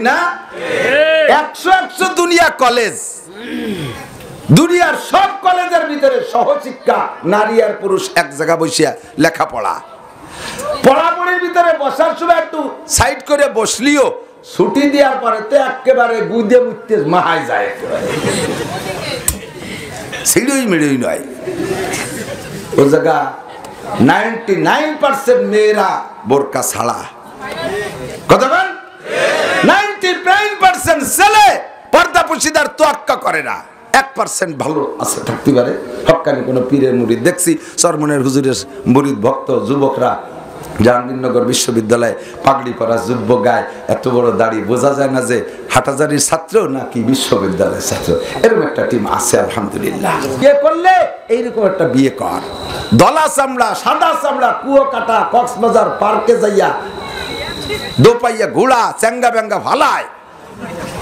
না? 100 দুনিয়া কলেজ, দুনিয়ার সব কলেজের ভিতরে সহশিক্ষা, নারী আর পুরুষ এক জায়গা বসিয়া লেখাপড়া। পড়াপড়ির ভিতরে বসার সময় একটু সাইড করে বসলিও ছুটি দেওয়ার পরে তো একেবারে গুদে মুতে মাহাই যায়, একেবারে সিঁড়ি মিড়ি নয়। ও জায়গা 99% মেয়েরা বোরকা ছাড়া, কথা বল, 99% ছেলে পর্দা পুশিদার তোয়াক্কা করে না। 1% ভালো আছে থাকতে পারে, হক্কানি কোনো পীরের মুরিদ দেখছি, চরমনের হুজুরের মুরিদ ভক্ত যুবকরা জাহাঙ্গীরনগর বিশ্ববিদ্যালয়ে পাগড়ি পরা যুবক গায়, এত বড় দাড়ি, বোঝা যায় না যে হাটাজারির ছাত্র নাকি বিশ্ববিদ্যালয়ের ছাত্র। এরকম একটা টিম আছে আলহামদুলিল্লাহ। বিয়ে করলে এইরকম একটা বিয়ে কর, দলা চামড়া সাদা চামড়া, কুয়ো কাটা কক্সবাজার পার্কে যাইয়া দোপাইয়া ঘোড়া চ্যাঙ্গা ব্যাঙ্গা ভালায়,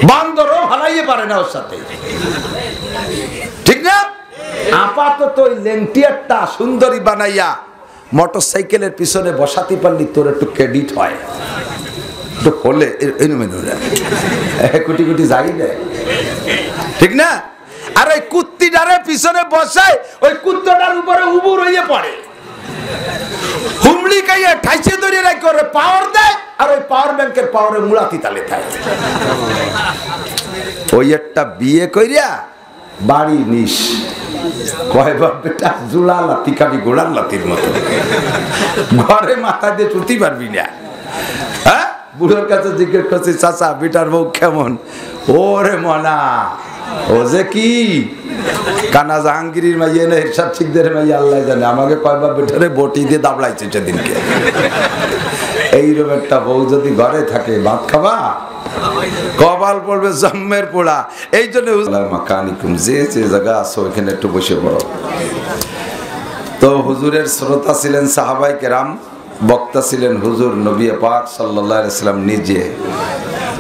বান্দরও ভালাইয়ে পারে না ওর সাথে, ঠিক না? আপাতত ওই লেংটিয়ারটা সুন্দরী বানাইয়া মোটরসাইকেলের পিছনে বসাতে পারলি তোর একটু ক্রেডিট হয়, একটু হলে কোটি কোটি যাই না, ঠিক না? আর ওই কুত্তিটারে পিছনে বসায়, ওই কুত্তাটার উপরে উবুর হইয়ে পড়ে, হুমড়ি খাইয়ে ঠাইছে ধরে রাখে, ওরে পাওয়ার দেয়, আর ওই পাওয়ার ব্যাংকের পাওয়ারে মুড়াতি তালে থাকে। ওই একটা বিয়ে কইরা বাড়ি নিস, কয় বাপটা জোড়া লাতি খাবি গোড়ার লাতির মতো, ঘরে মাথা দিয়ে চুতি পারবি না। হ্যাঁ, বুড়োর কাছে জিজ্ঞেস করছি, চাচা বেটার বউ কেমন? ওরে মনা, ও যে কি কানা জাহাঙ্গীরের মাইয়ে না এরশাদ শিকদারের মাইয়ে আল্লাহ জানে, আমাকে কয় বাপ বেটারে বটি দিয়ে দাবড়াইছে সেদিনকে। এইরকম একটা বউ যদি ঘরে থাকে ভাত খাবা, কপাল পড়বে জম্মের পোড়া। এই জন্য যে যে জায়গা আছো ওইখানে একটু বসে পড়ো। তো হুজুরের শ্রোতা ছিলেন সাহাবাই কেরাম, বক্তা ছিলেন হুজুর নবী পাক সাল্লাল্লাহু আলাইহি ওয়াসাল্লাম নিজে।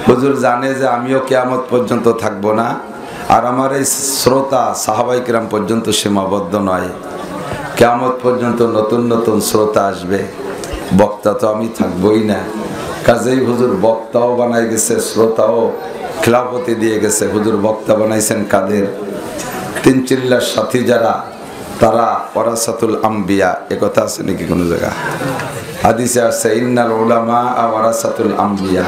হুজুর জানে যে আমিও কিয়ামত পর্যন্ত থাকবো না, আর আমার এই শ্রোতা সাহাবাই কেরাম পর্যন্ত সীমাবদ্ধ নয়, কিয়ামত পর্যন্ত নতুন নতুন শ্রোতা আসবে, বক্তা তো আমি থাকবোই না। কাজেই হুজুর বক্তাও বানাই গেছে, শ্রোতাও খিলাফতি দিয়ে গেছে। হুজুর বক্তা বানাইছেন কাদের? তিন চিল্লার সাথী যারা, তারা ওয়ারাসাতুল আম্বিয়া, এ কথা আছে নাকি কোনো জায়গা? হাদিসে আছে ইন্নাল উলামা ওয়ারাসাতুল আম্বিয়া,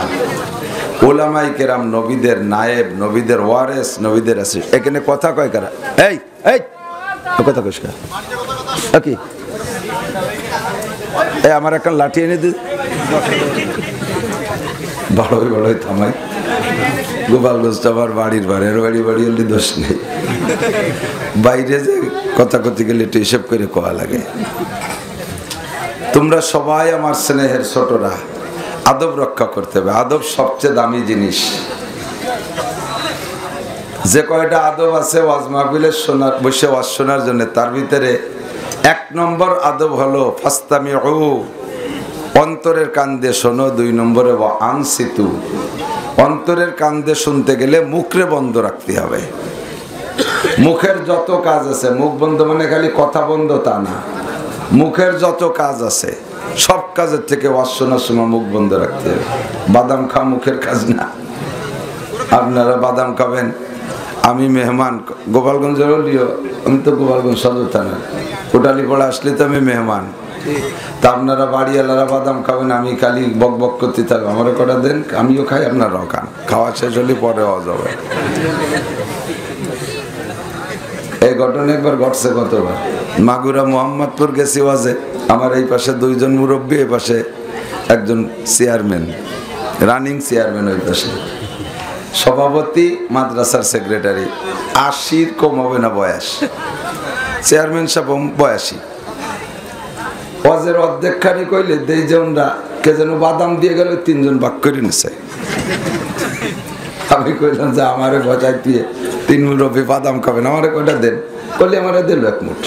উলামায়ে কেরাম নবীদের নায়েব, নবীদের ওয়ারিস, নবীদের আছে। এখানে কথা কয় কারা? এই এই কথা কইস কা কি? এই আমার একটা লাঠি এনে দে, বড়ই বড়ই থামাই। গোপালগঞ্জ আমার বাড়ির বাড়ির বাড়ি বাড়ি হলে দোষ নেই, বাইরে যে কথা কথি গেলে একটু হিসেব করে কোয়া লাগে। তোমরা সবাই আমার স্নেহের ছোটরা, আদব রক্ষা করতে হবে। আদব সবচেয়ে দামি জিনিস। যে কয়টা আদব আছে ওয়াজ মাহফিলে শোনার, বসে ওয়াজ শোনার জন্য, তার ভিতরে 1 নম্বর আদব হলো ফাস্তামিউ, অন্তরের কান দিয়ে শোনো। 2 নম্বরে ওয়া আনসিতু, অন্তরের কান দিয়ে শুনতে গেলে মুখরে বন্ধ রাখতে হবে। মুখের যত কাজ আছে, মুখ বন্ধ মানে খালি কথা বন্ধ তা না, মুখের যত কাজ আছে সব কাজের থেকে ওয়াজ শোনার সময় মুখ বন্ধ রাখতে হবে। বাদাম খাওয়া মুখের কাজ না। আপনারা বাদাম খাবেন, আমি মেহমান গোপালগঞ্জের হলিও, আমি তো গোপালগঞ্জ সদর থানা, কোটালি পড়া আসলে তো আমি মেহমান। তা আপনারা বাড়িওয়ালারা বাদাম খাবেন, আমি খালি বক বক করতে থাকবো, আমারও কটা দেন, আমিও খাই, আপনারাও খান। খাওয়া শেষ হলে পরে হওয়া যাবে। এই ঘটনা একবার ঘটছে কতবার। মাগুরা মোহাম্মদপুর গেছি ওয়াজে, আমার এই পাশে 2 জন মুরব্বী, এই পাশে একজন চেয়ারম্যান, রানিং চেয়ারম্যান, ওই পাশে সভাপতি, মাদ্রাসার সেক্রেটারি। 80 কম হবে না বয়স, চেয়ারম্যান সাহেব 82। ওয়াজের অর্ধেক খানি কইলে দেই যে ওনরা কে যেন বাদাম দিয়ে গেল, 3 জন ভাগ করে নিছে। আমি কইলাম যে আমারে বজাই দিয়ে 3 মুরব্বী বাদাম খাবেন, আমারে কয়টা দেন? কইলে আমারে দেন 1 মুঠ।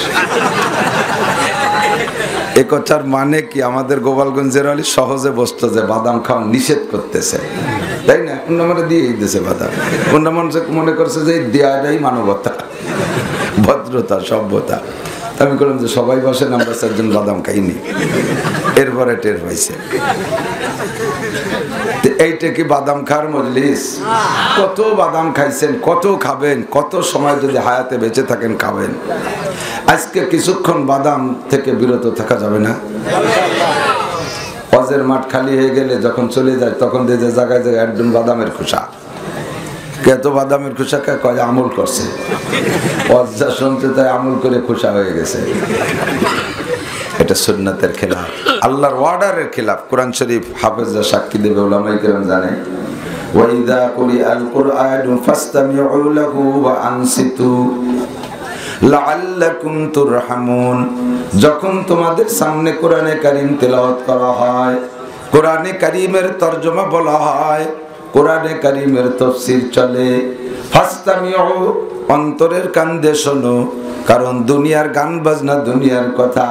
এ কথার মানে কি? আমাদের গোপালগঞ্জের আলী সহজে বসতো যে বাদাম খাওয়া নিষেধ করতেছে, তাই না? অন্য মানে দিয়েই দিয়েছে বাদাম। অন্য মনে করছে যে দেয়াটাই মানবতা, ভদ্রতা, সভ্যতা। আমি বললাম যে সবাই বসেন, আমরা 4 জন বাদাম খাইনি। এরপরে টের পাইছে এইটা কি বাদাম খাওয়ার মজলিস? কত বাদাম খাইছেন, কত খাবেন, কত সময় যদি হায়াতে বেঁচে থাকেন খাবেন। আজকে কিছুক্ষণ বাদাম থেকে বিরত থাকা যাবে না? হজের মাঠ খালি হয়ে গেলে যখন চলে যায় তখন যে জায়গায় জায়গায় একদম বাদামের খোসা। কত বাদামের খোসা কয় আমল করছে, যা শুনতে তাই আমল করে খোসা হয়ে গেছে। এটা সুন্নাতের খেলাফ, আল্লাহর অর্ডারের খেলাফ। কোরআন শরীফ হাফেজরা সাক্ষী দেবে, উলামায়ে কেরাম জানে। ওয়াইদা কুরিআল কুরআনু ফাসতামিউ লাহু ওয়া আনসিতু লাআল্লাকুম তুরহামুন। যখন তোমাদের সামনে কোরআনে কারীম তেলাওয়াত করা হয়, কোরআনে কারীমের তরজমা বলা হয়, কোরআনে কারীমের তাফসীর চলে, ফাসতামিউ, অন্তরের কান দিয়ে শোনো। কারণ দুনিয়ার গান বাজনা, দুনিয়ার কথা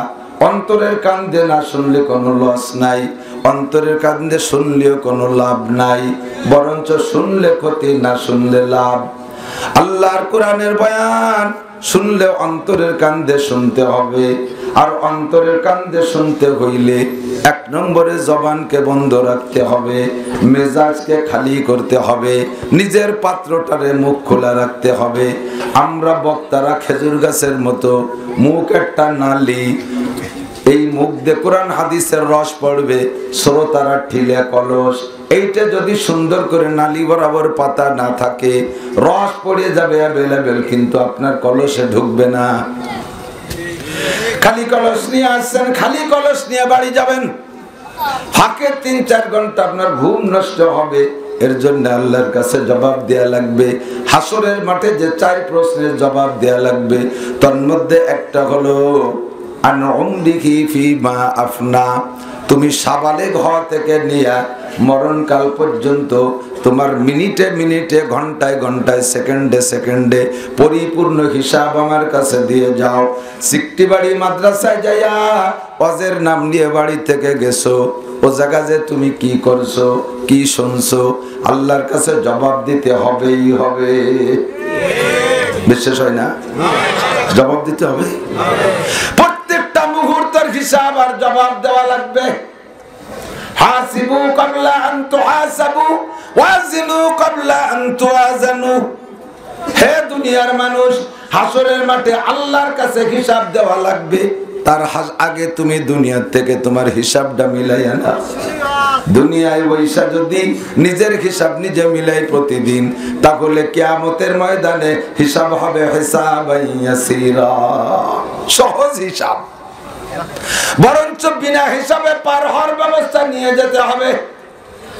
অন্তরের কান দিয়ে না শুনলে কোনো লস নাই, অন্তরের কান দিয়ে শুনলেও কোনো লাভ নাই, বরঞ্চ শুনলে ক্ষতি, না শুনলে লাভ। আল্লাহর কোরআনের বয়ান শুনলে অন্তরের কান দিয়ে শুনতে হবে। আর অন্তরের কান দিয়ে শুনতে হইলে 1 নম্বরে জবানকে বন্ধ রাখতে হবে, মেজাজকে খালি করতে হবে, নিজের পাত্রটারে মুখ খোলা রাখতে হবে। আমরা বক্তারা খেজুর গাছের মতো, মুখ একটা নালি, এই মুখ দিয়ে কোরআন হাদিসের রস পড়বে, শ্রোতারা ঠিলে কলস। এইটা যদি সুন্দর করে নালি বরাবর পাতা না থাকে, রস পড়ে যাবে অ্যাভেলেবেল, কিন্তু আপনার কলসে ঢুকবে না। খালি কলস নিয়ে আসছেন, খালি কলস নিয়ে বাড়ি যাবেন, ফাঁকে 3-4 ঘন্টা আপনার ঘুম নষ্ট হবে। এর জন্য আল্লাহর কাছে জবাব দেয়া লাগবে। হাসরের মাঠে যে 4 প্রশ্নের জবাব দেয়া লাগবে, তার মধ্যে একটা হলো আন উমরিহি ফিমা আফনা। তুমি সাবালেগ হওয়া থেকে নিয়ে মরণকাল পর্যন্ত তোমার মিনিটে মিনিটে, ঘন্টায় ঘন্টায়, সেকেন্ডে সেকেন্ডে পরিপূর্ণ হিসাব আমার কাছে দিয়ে যাও। সিকটিবাড়ি মাদ্রাসায় যাইয়া ওয়াজের নাম নিয়ে বাড়ি থেকে গেছো, ও জায়গা যে তুমি কি করছো, কি শুনছো, আল্লাহর কাছে জবাব দিতে হবেই হবে। বিশ্বাস হয় না? জবাব দিতে হবে। প্রত্যেকটা মুহূর্তের হিসাব আর জবাব দেওয়া লাগবে। হাসিবু ক্বাবলা আন তুহাসাবু ওয়াজিনু ক্বাবলা আন তুওয়াজানু। হে দুনিয়ার মানুষ, হাসরের মাঠে আল্লাহর কাছে হিসাব দেওয়া লাগবে, তার আগে তুমি দুনিয়া থেকে তোমার হিসাবটা মিলাইয়া না। দুনিয়ায় বৈশা যদি নিজের হিসাব নিজে মিলাই প্রতিদিন, তাহলে কিয়ামতের ময়দানে হিসাব হবে হিসাবান ইয়াসীরা, সহজ হিসাব। বরঞ্চ বিনা হিসাবে পার হওয়ার ব্যবস্থা নিয়ে যেতে হবে।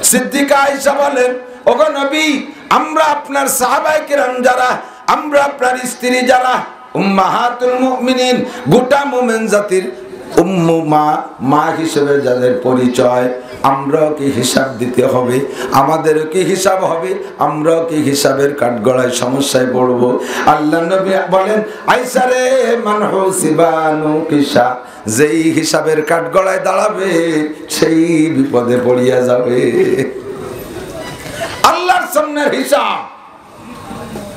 সিদ্দিকা আয়েশা বলেন, ওগো নবী, আমরা আপনার সাহাবায়ে কেরাম যারা, আমরা আপনার স্ত্রী যারা, উম্মাহাতুল মুমিনিন, গোটা মুমিন জাতির উম্মু, মা হিসেবে যাদের পরিচয়, আমরাও কি হিসাব দিতে হবে? আমাদেরও কি হিসাব হবে? আমরাও কি হিসাবের কাঠগড়ায় সমস্যায় পড়ব? আল্লাহ নবী বলেন, আয়েশা রে, মান হুসিবানু কিসা, যেই হিসাবের কাঠগড়ায় দাঁড়াবে সেই বিপদে পড়িয়া যাবে। আল্লাহর সামনে হিসাব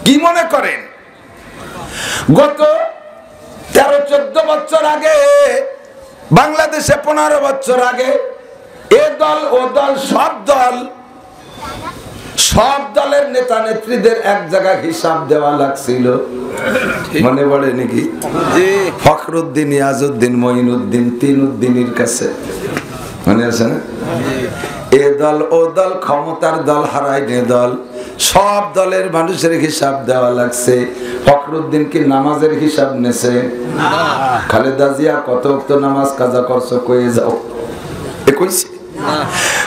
কি মনে করেন? গত 13-14 বছর আগে বাংলাদেশে, 15 বছর আগে, এ দল ও দল, সব দলের নেতা নেত্রীদের এক জায়গায় হিসাব দেওয়া লাগছিল। মনে পড়ে নাকি? ফখরুদ্দিন, ইয়াজউদ্দিন, মঈনুদ্দিন, 3 উদ্দিনের কাছে, মনে আছে না? এ দল ও দল, ক্ষমতার দল, হারাইনে দল, সব দলের মানুষের হিসাব দেওয়া লাগছে। ফখরুদ্দিন কি নামাজের হিসাব নেছে? খালেদা জিয়া কত ওয়াক্ত নামাজ কাজা করছো কয়ে যাও, এ কইছে।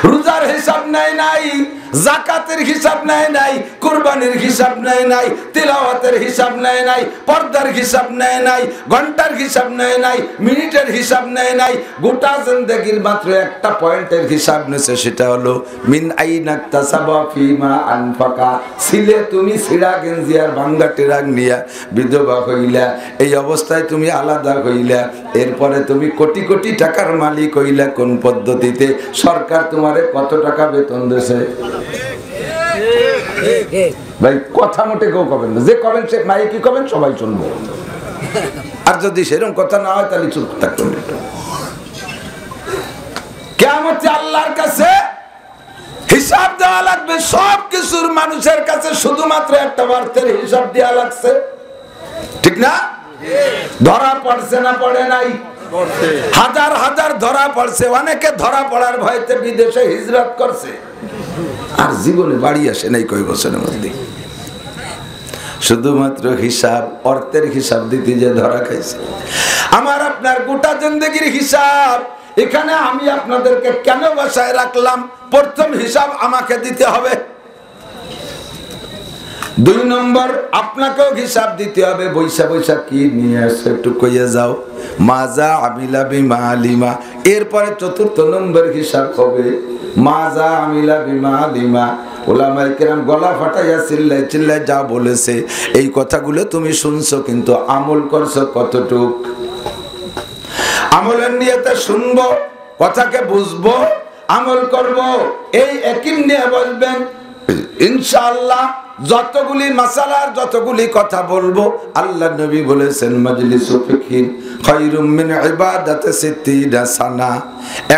রোজার হিসাব নেয় নাই, যাকাতের হিসাব নেয় নাই, কুরবানির হিসাব নেয় নাই, তিলাওয়াতের হিসাব নেয় নাই, পর্দার হিসাব নেয় নাই, ঘন্টার হিসাব নেয় নাই, মিনিটের হিসাব নেয় নাই। গোটা জিন্দেগির মাত্র একটা পয়েন্টের হিসাব নেছে, সেটা হলো মিন আইনা ইকতাসাবা ফিমা আনফাকা। ছিলে তুমি ছিড়া গেঞ্জি আর ভাঙ্গা টেরাক নিয়া বিধবা হইলা, এই অবস্থায় তুমি আলাদা হইলা, এরপরে তুমি কোটি কোটি টাকার মালিক হইলা কোন পদ্ধতিতে? সরকার তোমারে কত টাকা বেতন দেছে? ভাই কথা মোটে কেউ কবেন না, যে কবেন সে মাইকি কবেন, সবাই শুনবো। আর যদি সেরকম কথা না হয় তাহলে চুপ থাকবেন। কিয়ামত আল্লাহর কাছে হিসাব দেওয়া লাগবে সব কিছুর। মানুষের কাছে শুধুমাত্র একটা বার্তের হিসাব দেওয়া লাগছে, ঠিক না? ধরা পড়ছে না পড়ে নাই? হাজার হাজার ধরা পড়ছে। অনেকে ধরা পড়ার ভয়তে বিদেশে হিজরত করছে, আর জীবনে বাড়ি আসে নাই কয়েক বছরের মধ্যে। শুধুমাত্র হিসাব, অর্থের হিসাব দিতে যে ধরা খাইছে। আমার আপনার গোটা জিন্দেগির হিসাব এখানে আমি আপনাদেরকে কেন বসায় রাখলাম? প্রথম হিসাব আমাকে দিতে হবে। 2 নম্বর, আপনাকেও হিসাব দিতে হবে। বৈশা বৈশা কি নিয়ে আসে একটু কইয়া যাও। মাজা আমিলা বিমা আলিমা। এরপরে 4র্থ নম্বর হিসাব হবে মাজা আমিলা বিমা আলিমা। ওলামায়ে কেরাম গলা ফাটাইয়া চিল্লাই চিল্লাই যা বলেছে এই কথাগুলো তুমি শুনছো, কিন্তু আমল করছো কতটুক? আমলের নিয়তে শুনবো, কথাকে বুঝবো, আমল করব, এই একই নিয়ে বলবেন ইনশাআল্লাহ। যতগুলি মাসালার যতগুলি কথা বলবো, আল্লাহ নবী বলেছেন মাজলিসু ফিকহিন খায়রুম মিন ইবাদাতি 60 সানা।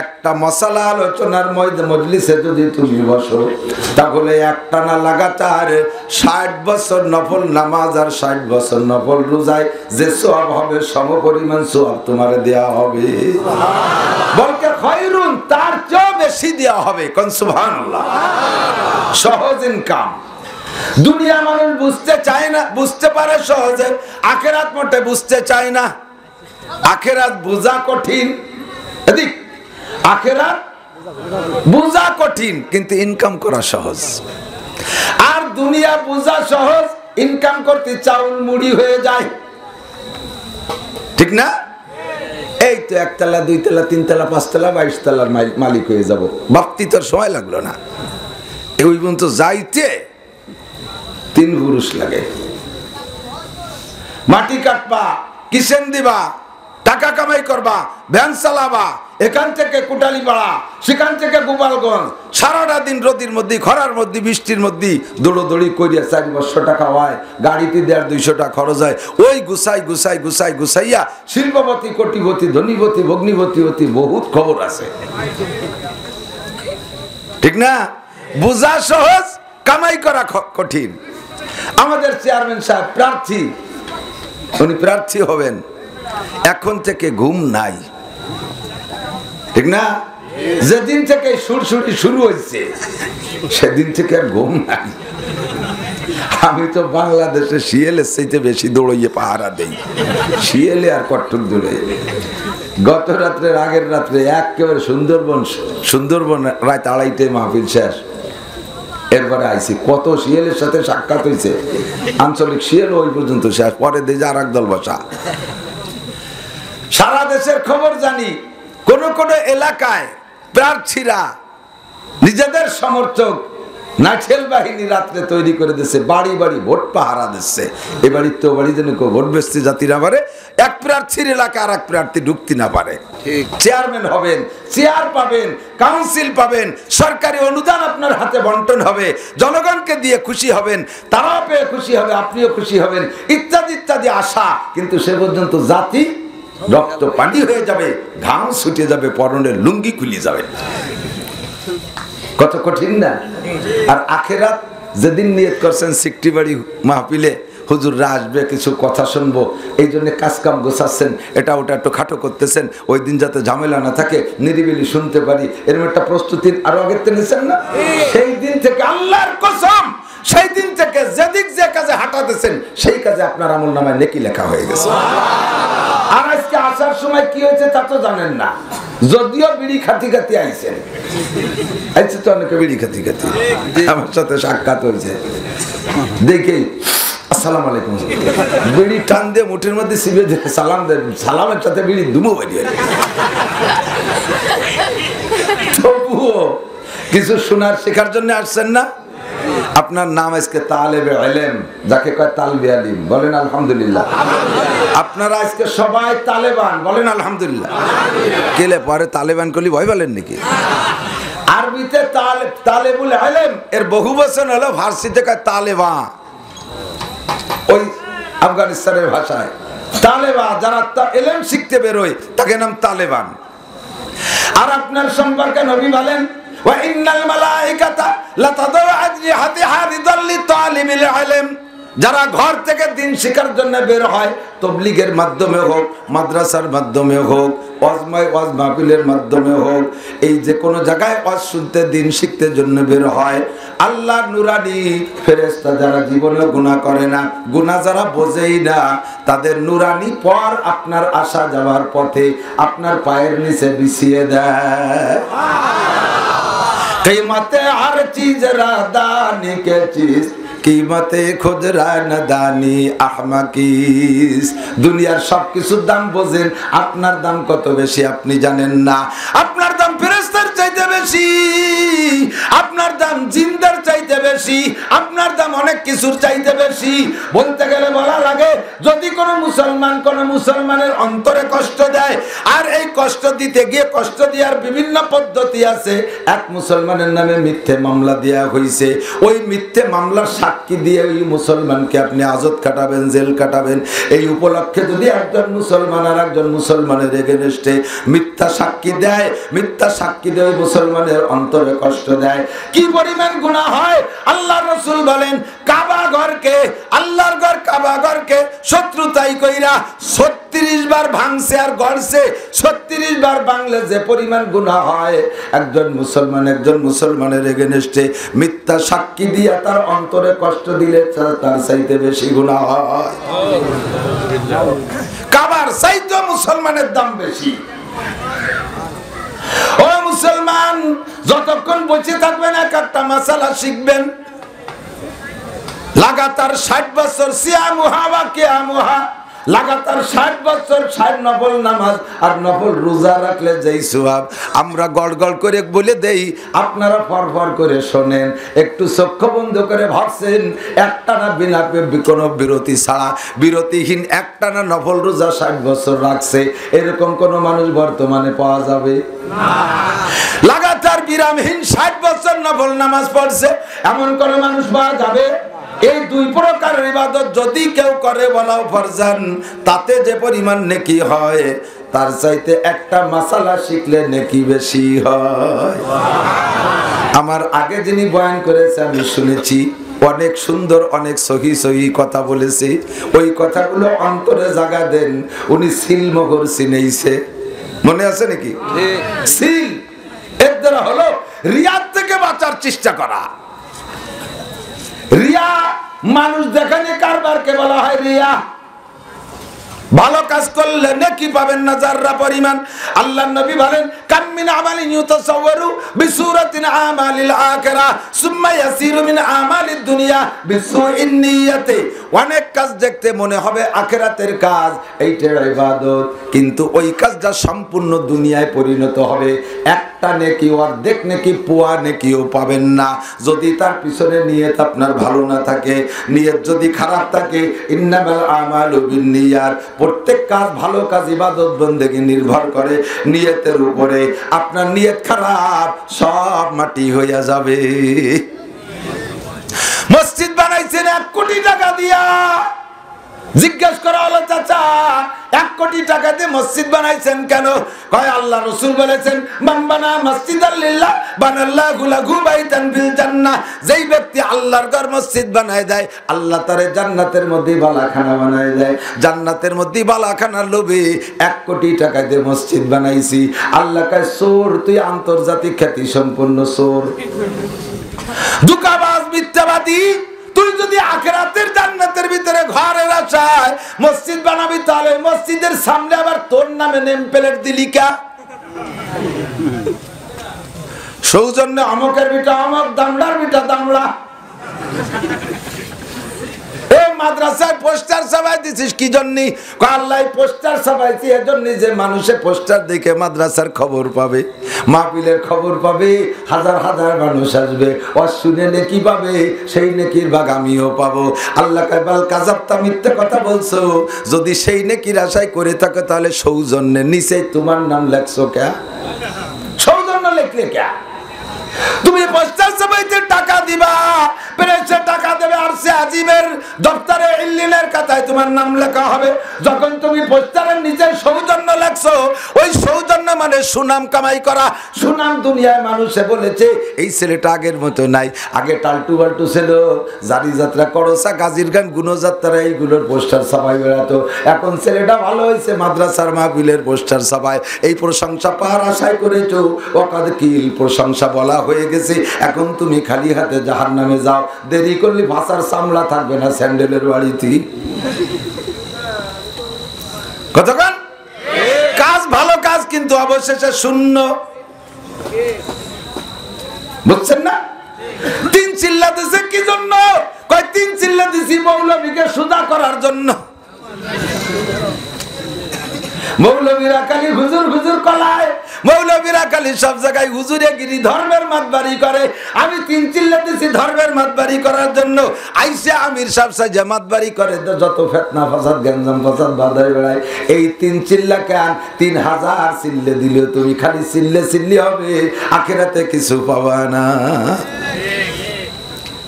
একটা মাসালা আলোচনার মজলিসে যদি তুমি বসো, তাহলে একটানা লাগাতার 60 বছর নফল নামাজ আর 60 বছর নফল রোজায় যে সওয়াব হবে সমপরিমাণ সওয়াব তোমার দেয়া হবে। বলকে খায়রুন, তার চেয়ে বেশি দেয়া হবে। কোন সুবহানাল্লাহ। সহজ ইনকাম। দুনিয়া মানুষ বুঝতে চায় না, বুঝতে পারে সহজে, আখিরাত মোটে বুঝতে চায় না। আখিরাত বোঝা কঠিন, এদিক আখিরাত বোঝা কঠিন, কিন্তু ইনকাম করা সহজ। আর দুনিয়া বোঝা সহজ, ইনকাম করতে চাউল মুড়ি হয়ে যায়, ঠিক না? এই তো 1 তলা 2 তলা 3 তলা 5 তলা 22 তলার মালিক হয়ে যাব। ভাবতে তোর সময় লাগলো না। ওই পর্যন্ত যাইতে 3 পুরুষ লাগে। মাটি কাটবা, কিচেন দিবা, টাকা কামাই করবা, ভ্যান চালাবা, এখান থেকে কুটালিপাড়া, সেখান থেকে গোপালগঞ্জ, সারাটা দিন রোদের মধ্যে, খরার মধ্যে, বৃষ্টির মধ্যে দৌড়োদৌড়ি করিয়া 400 টাকা হয়, গাড়িতে 150-200 টাকা খরচ হয়। ওই গুছাইয়া শিল্পপতি, কোটিপতি, ধনীপতি, ভগ্নিপতি হতে বহুত খবর আছে, ঠিক না? বোঝা সহজ, কামাই করা কঠিন। আমাদের চেয়ারম্যান সাহেব প্রার্থী, উনি প্রার্থী হবেন, এখন থেকে ঘুম নাই, ঠিক না? যেদিন থেকে সুরসুরি শুরু হয়েছে সেদিন থেকে আর ঘুম নাই। আমি তো বাংলাদেশে শিয়ালের চাইতে বেশি দৌড়িয়ে পাহারা দেই, শিয়ালে আর কট্টক দৌড়ে। গত রাত্রের আগের রাত্রে একেবারে সুন্দরবন রাত 2:30টায় মাহফিল শেষ। এরপরে আইসি, কত শিয়ালের সাথে সাক্ষাৎ হয়েছে, আঞ্চলিক শিয়াল ওই পর্যন্ত শেষ। পরে দেখি আর এক দল বসা। সারা দেশের খবর জানি। কোন কোন এলাকায় প্রার্থীরা নিজেদের সমর্থক নাইটেল বাহিনী রাত্রে তৈরি করে দিচ্ছে, বাড়ি বাড়ি ভোট পাহারা দিচ্ছে। এবারই তো বাড়ি যেন ভোট বেচতে জাতি না পারে, এক প্রার্থীর এলাকা আর এক প্রার্থী ঢুকতে না পারে। চেয়ারম্যান হবেন, চেয়ার পাবেন, কাউন্সিল পাবেন, সরকারি অনুদান আপনার হাতে বন্টন হবে, জনগণকে দিয়ে খুশি হবেন, তারাও পেয়ে খুশি হবে, আপনিও খুশি হবেন, ইত্যাদি ইত্যাদি আশা। কিন্তু সে পর্যন্ত জাতি রক্ত পানি হয়ে যাবে, ঘাম ছুটে যাবে, পরনের লুঙ্গি খুলে যাবে। কত কঠিন না? আর আখেরাত যেদিন নিয়ত করছেন সিকটি বাড়ি মাহফিলে হুজুররা আসবে, কিছু কথা শুনবো, এই জন্য কাজ কাম গোছাচ্ছেন, এটা ওটা একটু খাটো করতেছেন, ওই দিন যাতে ঝামেলা না থাকে, নিরিবিলি শুনতে পারি, এরকম একটা প্রস্তুতির আরো আগের থেকে নিচ্ছেন না? সেই দিন থেকে আল্লাহর কসম, সেই দিন থেকে যেদিক যে কাজে হাঁটাতেছেন সেই কাজে আপনার আমল নামায় নেকি লেখা হয়ে গেছে। আর আজকে আসার সময় কি হয়েছে তা তো জানেন না, যদিও বিড়ি খাতি খাতি আইছেন, আইছে তো অনেকে বিড়ি খাতি খাতি, আমার সাথে সাক্ষাৎ হয়েছে, দেখে আসসালামু আলাইকুম, বিড়ি টান দিয়ে মুঠের মধ্যে সিবে সালাম দেন, সালামের সাথে বিড়ি দুমো বাড়িয়ে। তবুও কিছু শোনার শেখার জন্য আসছেন না? আপনার নাম আজকে তালেবে ইলম, যাকে কয় তালবে আলিম, বলেন আলহামদুলিল্লাহ। আপনারা আজকে সবাই তালেবান, বলেন আলহামদুলিল্লাহ। কেলে পরে তালেবান কলি ভয় বলেন নাকি? আরবিতে তালেবুল ইলম এর বহু বচন হলো, ফার্সিতে কয় তালেবা, ওই আফগানিস্তানের ভাষায় তালেবান, যারা ইলম শিখতে বেরোয় তাকে নাম তালেবান। আর আপনার সম্পর্কে নবী বলেন ওয়া ইন্নাল মালাইকাতা লাতাদউ আজনিহাতিহা রিদাল লিতালিবিল ইলম, যারা ঘর থেকে দিন শিখার জন্য বের হয়, তবলিগের মাধ্যমে হোক, মাদ্রাসার মাধ্যমে হোক, ওয়াজ মাহফিলের মাধ্যমে হোক, এই যে কোনো জায়গায় ওয়াজ শুনতে দিন শিখতে জন্য বের হয়, আল্লাহ নুরানি ফেরেশতা যারা জীবনে গুনাহ করে না, গুনাহ যারা বোঝেই না, তাদের নুরানি পর আপনার আসা যাওয়ার পথে আপনার পায়ের নিচে বিছিয়ে দেয়। कीमते हर चीज रादानी के चीज कीमते खुदरा नदानी अहमकीस। দুনিয়ার সবকিছুর দাম বোঝেন, আপনার দাম কত বেশি আপনি জানেন না। আপনার দাম ফেরেশতার চাইতে বেশি, আপনার দাম জিন্দার চাইতে বেশি, আপনার দাম অনেক কিছুর চাইতে বেশি। বলতে গেলে বলা লাগে, যদি কোনো মুসলমান কোনো মুসলমানের অন্তরে কষ্ট দেয়, আর এই কষ্ট দিতে গিয়ে কষ্ট দেওয়ার বিভিন্ন পদ্ধতি আছে। এক মুসলমানের নামে মিথ্যে মামলা দেওয়া হয়েছে, ওই মিথ্যে মামলার সাক্ষী দিয়ে ওই মুসলমানকে আপনি আজত কাটাবেন, জেল কাটাবেন। এই উপলক্ষে যদি একজন মুসলমান আর একজন মুসলমানের এগেনস্টে মিথ্যা সাক্ষী দেয়, মিথ্যা সাক্ষী দিয়ে ওই মুসলমানের অন্তরে কষ্ট দেয়, কি পরিমাণ গুনাহ হয়। আল্লাহর রাসূল বলেন, কাবা ঘরকে, আল্লাহর ঘর কাবা ঘরকে শত্রুতাই কইরা 36 বার ভাঙছে আর গড়ছে। 36 বার ভাঙলে যে পরিমাণ গুনাহ হয়, একজন মুসলমানের এগেনস্টে মিথ্যা সাক্ষী দিয়া তার অন্তরে কষ্ট দিলে তার চাইতে বেশি গুনাহ হয়। কাবার চাইতে মুসলমানের দাম বেশি। ও মুসলমান, যতক্ষণ বেঁচে থাকবেন এক একটা মাসালা শিখবেন। লাগাতার 60 বছর সিয়ামুহা ওয়া কিয়ামুহা, লাগাতার 60 বছর 60 নফল নামাজ আর নফল রোজা রাখলে যেই সওয়াব, আমরা গড়গড় করে বলে দেই, আপনারা ফরফর করে শোনেন। একটু চক্ষু বন্ধ করে ভাবছেন, একটানা বিনা কোনো বিরতি ছাড়া, বিরতিহীন একটানা নফল রোজা 60 বছর রাখছে, এরকম কোন মানুষ বর্তমানে পাওয়া যাবে না। লাগাতার বিরামহীন 60 বছর নফল নামাজ পড়ছে, এমন কোন মানুষ পাওয়া যাবে? এই দুই প্রকারের ইবাদত যদি কেউ করে বলাও ফরজান, তাতে যে পরিমাণ নেকি হয়, তার চাইতে একটা মাসালা শিখলে নেকি বেশি হয়। আমার আগে যিনি বয়ান করেছে আমি শুনেছি, অনেক সুন্দর, অনেক সহি কথা বলেছে। ওই কথাগুলো অন্তরে জায়গা দেন। উনি সিলমোহর চিনেইছে, মনে আছে নাকি? সিল এর দ্বারা হলো রিয়াদ থেকে বাঁচার চেষ্টা করা। রিয়া মানুষ দেখানে কারবারকে বলা হয় রিয়া। ভালো কাজ করলে নেকি পাবেন না যাররা পরিমাণ। আল্লাহর নবী বলেন, কাম মিন আমালিন ইউতাসাওয়ারু বিসূরাতিন আমালিল আখিরাহ সুম্মা ইয়াসিরু মিন আমালিদ দুনিয়া বিসুইন নিয়াতি। অনেক কাজ দেখতে মনে হবে আখিরাতের কাজ, এইটা ইবাদত, কিন্তু ওই কাজটা সম্পূর্ণ দুনিয়ায় পরিণত হবে। একটা নেকি, অর্ধেক নেকি, পোয়া নেকিও পাবেন না যদি তার পিছনে নিয়ত আপনার ভালো না থাকে। নিয়ত যদি খারাপ থাকে, ইন্নামাল আমালু বিন্নিয়াত, প্রত্যেক কাজ, ভালো কাজ, ইবাদত বন্দেগী নির্ভর করে নিয়তের উপরে। আপনার নিয়ত খারাপ, সব মাটি হইয়া যাবে। মসজিদ বানাইছেন 1 কোটি টাকা দিয়া, জিজ্ঞেস করা হলো, চাচা 1 কোটি টাকা দিয়ে মসজিদ বানাইছেন কেন? কয় আল্লাহ রাসূল বলেছেন, মান বানা মসজিদাল লিল্লাহ বানাল্লাহু লাহু বাইতান ফিল জান্নাহ। যেই ব্যক্তি আল্লাহর ঘর মসজিদ বানায় দেয়, আল্লাহ তারে জান্নাতের মধ্যে বালাখানা বানায় দেয়। জান্নাতের মধ্যে বালাখানার লোভে 1 কোটি টাকা দিয়ে মসজিদ বানাইছি। আল্লাহ কয়, চোর, তুই আন্তর্জাতিক খ্যাতি সম্পন্ন চোর, ধোঁকাবাজ, মিথ্যাবাদী। তুই যদি আখিরাতের জান্নাতের ভিতরে ঘরের আশায় মসজিদ বানাবি, তাহলে মসজিদের সামনে আবার তোর নামে নেম প্লেট দিলি কা? সৌজন্য অমকের বিটা অমক, দামড়ার বিটা দামড়া। মাদ্রাসায় পোস্টার ছাপাই দিছিস কি জন্য? আল্লাহ পোস্টার ছাপাইছি এজন্য যে মানুষে পোস্টার দেখে মাদ্রাসার খবর পাবে, মাহফিলের খবর পাবে, হাজার হাজার মানুষ আসবে, শুনে নেকি পাবে, সেই নেকির ভাগ আমিও পাবো। আল্লাহ কাইবাল কাযাবতা, মিথ্যা কথা বলছো। যদি সেই নেকির আশায় করে থাকে, তাহলে সৌজন্যে নিচে তোমার নাম লেখছো কে? সৌজন্য লেখলে কে? তুমি পোস্টার ছাপাইতে টাকা দিবা, প্রেসে টাকা দেবে, আর সে আজিবের দপ্তরে মিলিয়নের খাতায় তোমার নাম লেখা হবে। যখন তুমি পোস্টারের নিচে সৌজন্য লেখছো, ওই সৌজন্য মানে সুনাম কামাই করা। সুনাম দুনিয়ায় মানুষে বলেছে এই ছেলেটা আগের মতো নাই, আগে টালটু বাল্টু ছিল, জারি যাত্রা, করসা, গাজীর গান, গুণযাত্রা এইগুলোর পোস্টার ছাপাই বেড়াতো। এখন ছেলেটা ভালো হয়েছে, মাদ্রাসার মাহফিলের পোস্টার ছাপায়। এই প্রশংসা পাওয়ার আশায় করেছো, ওকাদ কিল প্রশংসা বলা হয়ে গেছে। এখন তুমি খালি হাতে জাহান্নামে যাও, দেরি করলে ভাষার চামড়া থাকবে না স্যান্ডেলের বাড়িতে। কতক্ষণ কাজ, ভালো কাজ, কিন্তু অবশেষে শূন্য। বুঝছেন না? তিন চিল্লা দিছে কি জন্য? কয় তিন চিল্লা দিছি মৌলবীকে সুদা করার জন্য। মৌলবীরা খালি হুজুর হুজুর কলায়, মৌলবীরা খালি সব জায়গায় হুজুরে গিরি ধর্মের মাতবাড়ি করে। আমি তিন চিল্লা দিছি ধর্মের মাতবাড়ি করার জন্য। আইসে আমির সাহেব সাজা মাতবাড়ি করে, যত ফেতনা ফাসাদ গ্যাঞ্জাম ফাসাদ বাঁধায় বেড়ায়। এই তিন চিল্লা কেন? 3000 চিল্লে দিলেও তুমি খালি চিল্লে চিল্লি হবে, আখিরাতে কিছু পাবা না।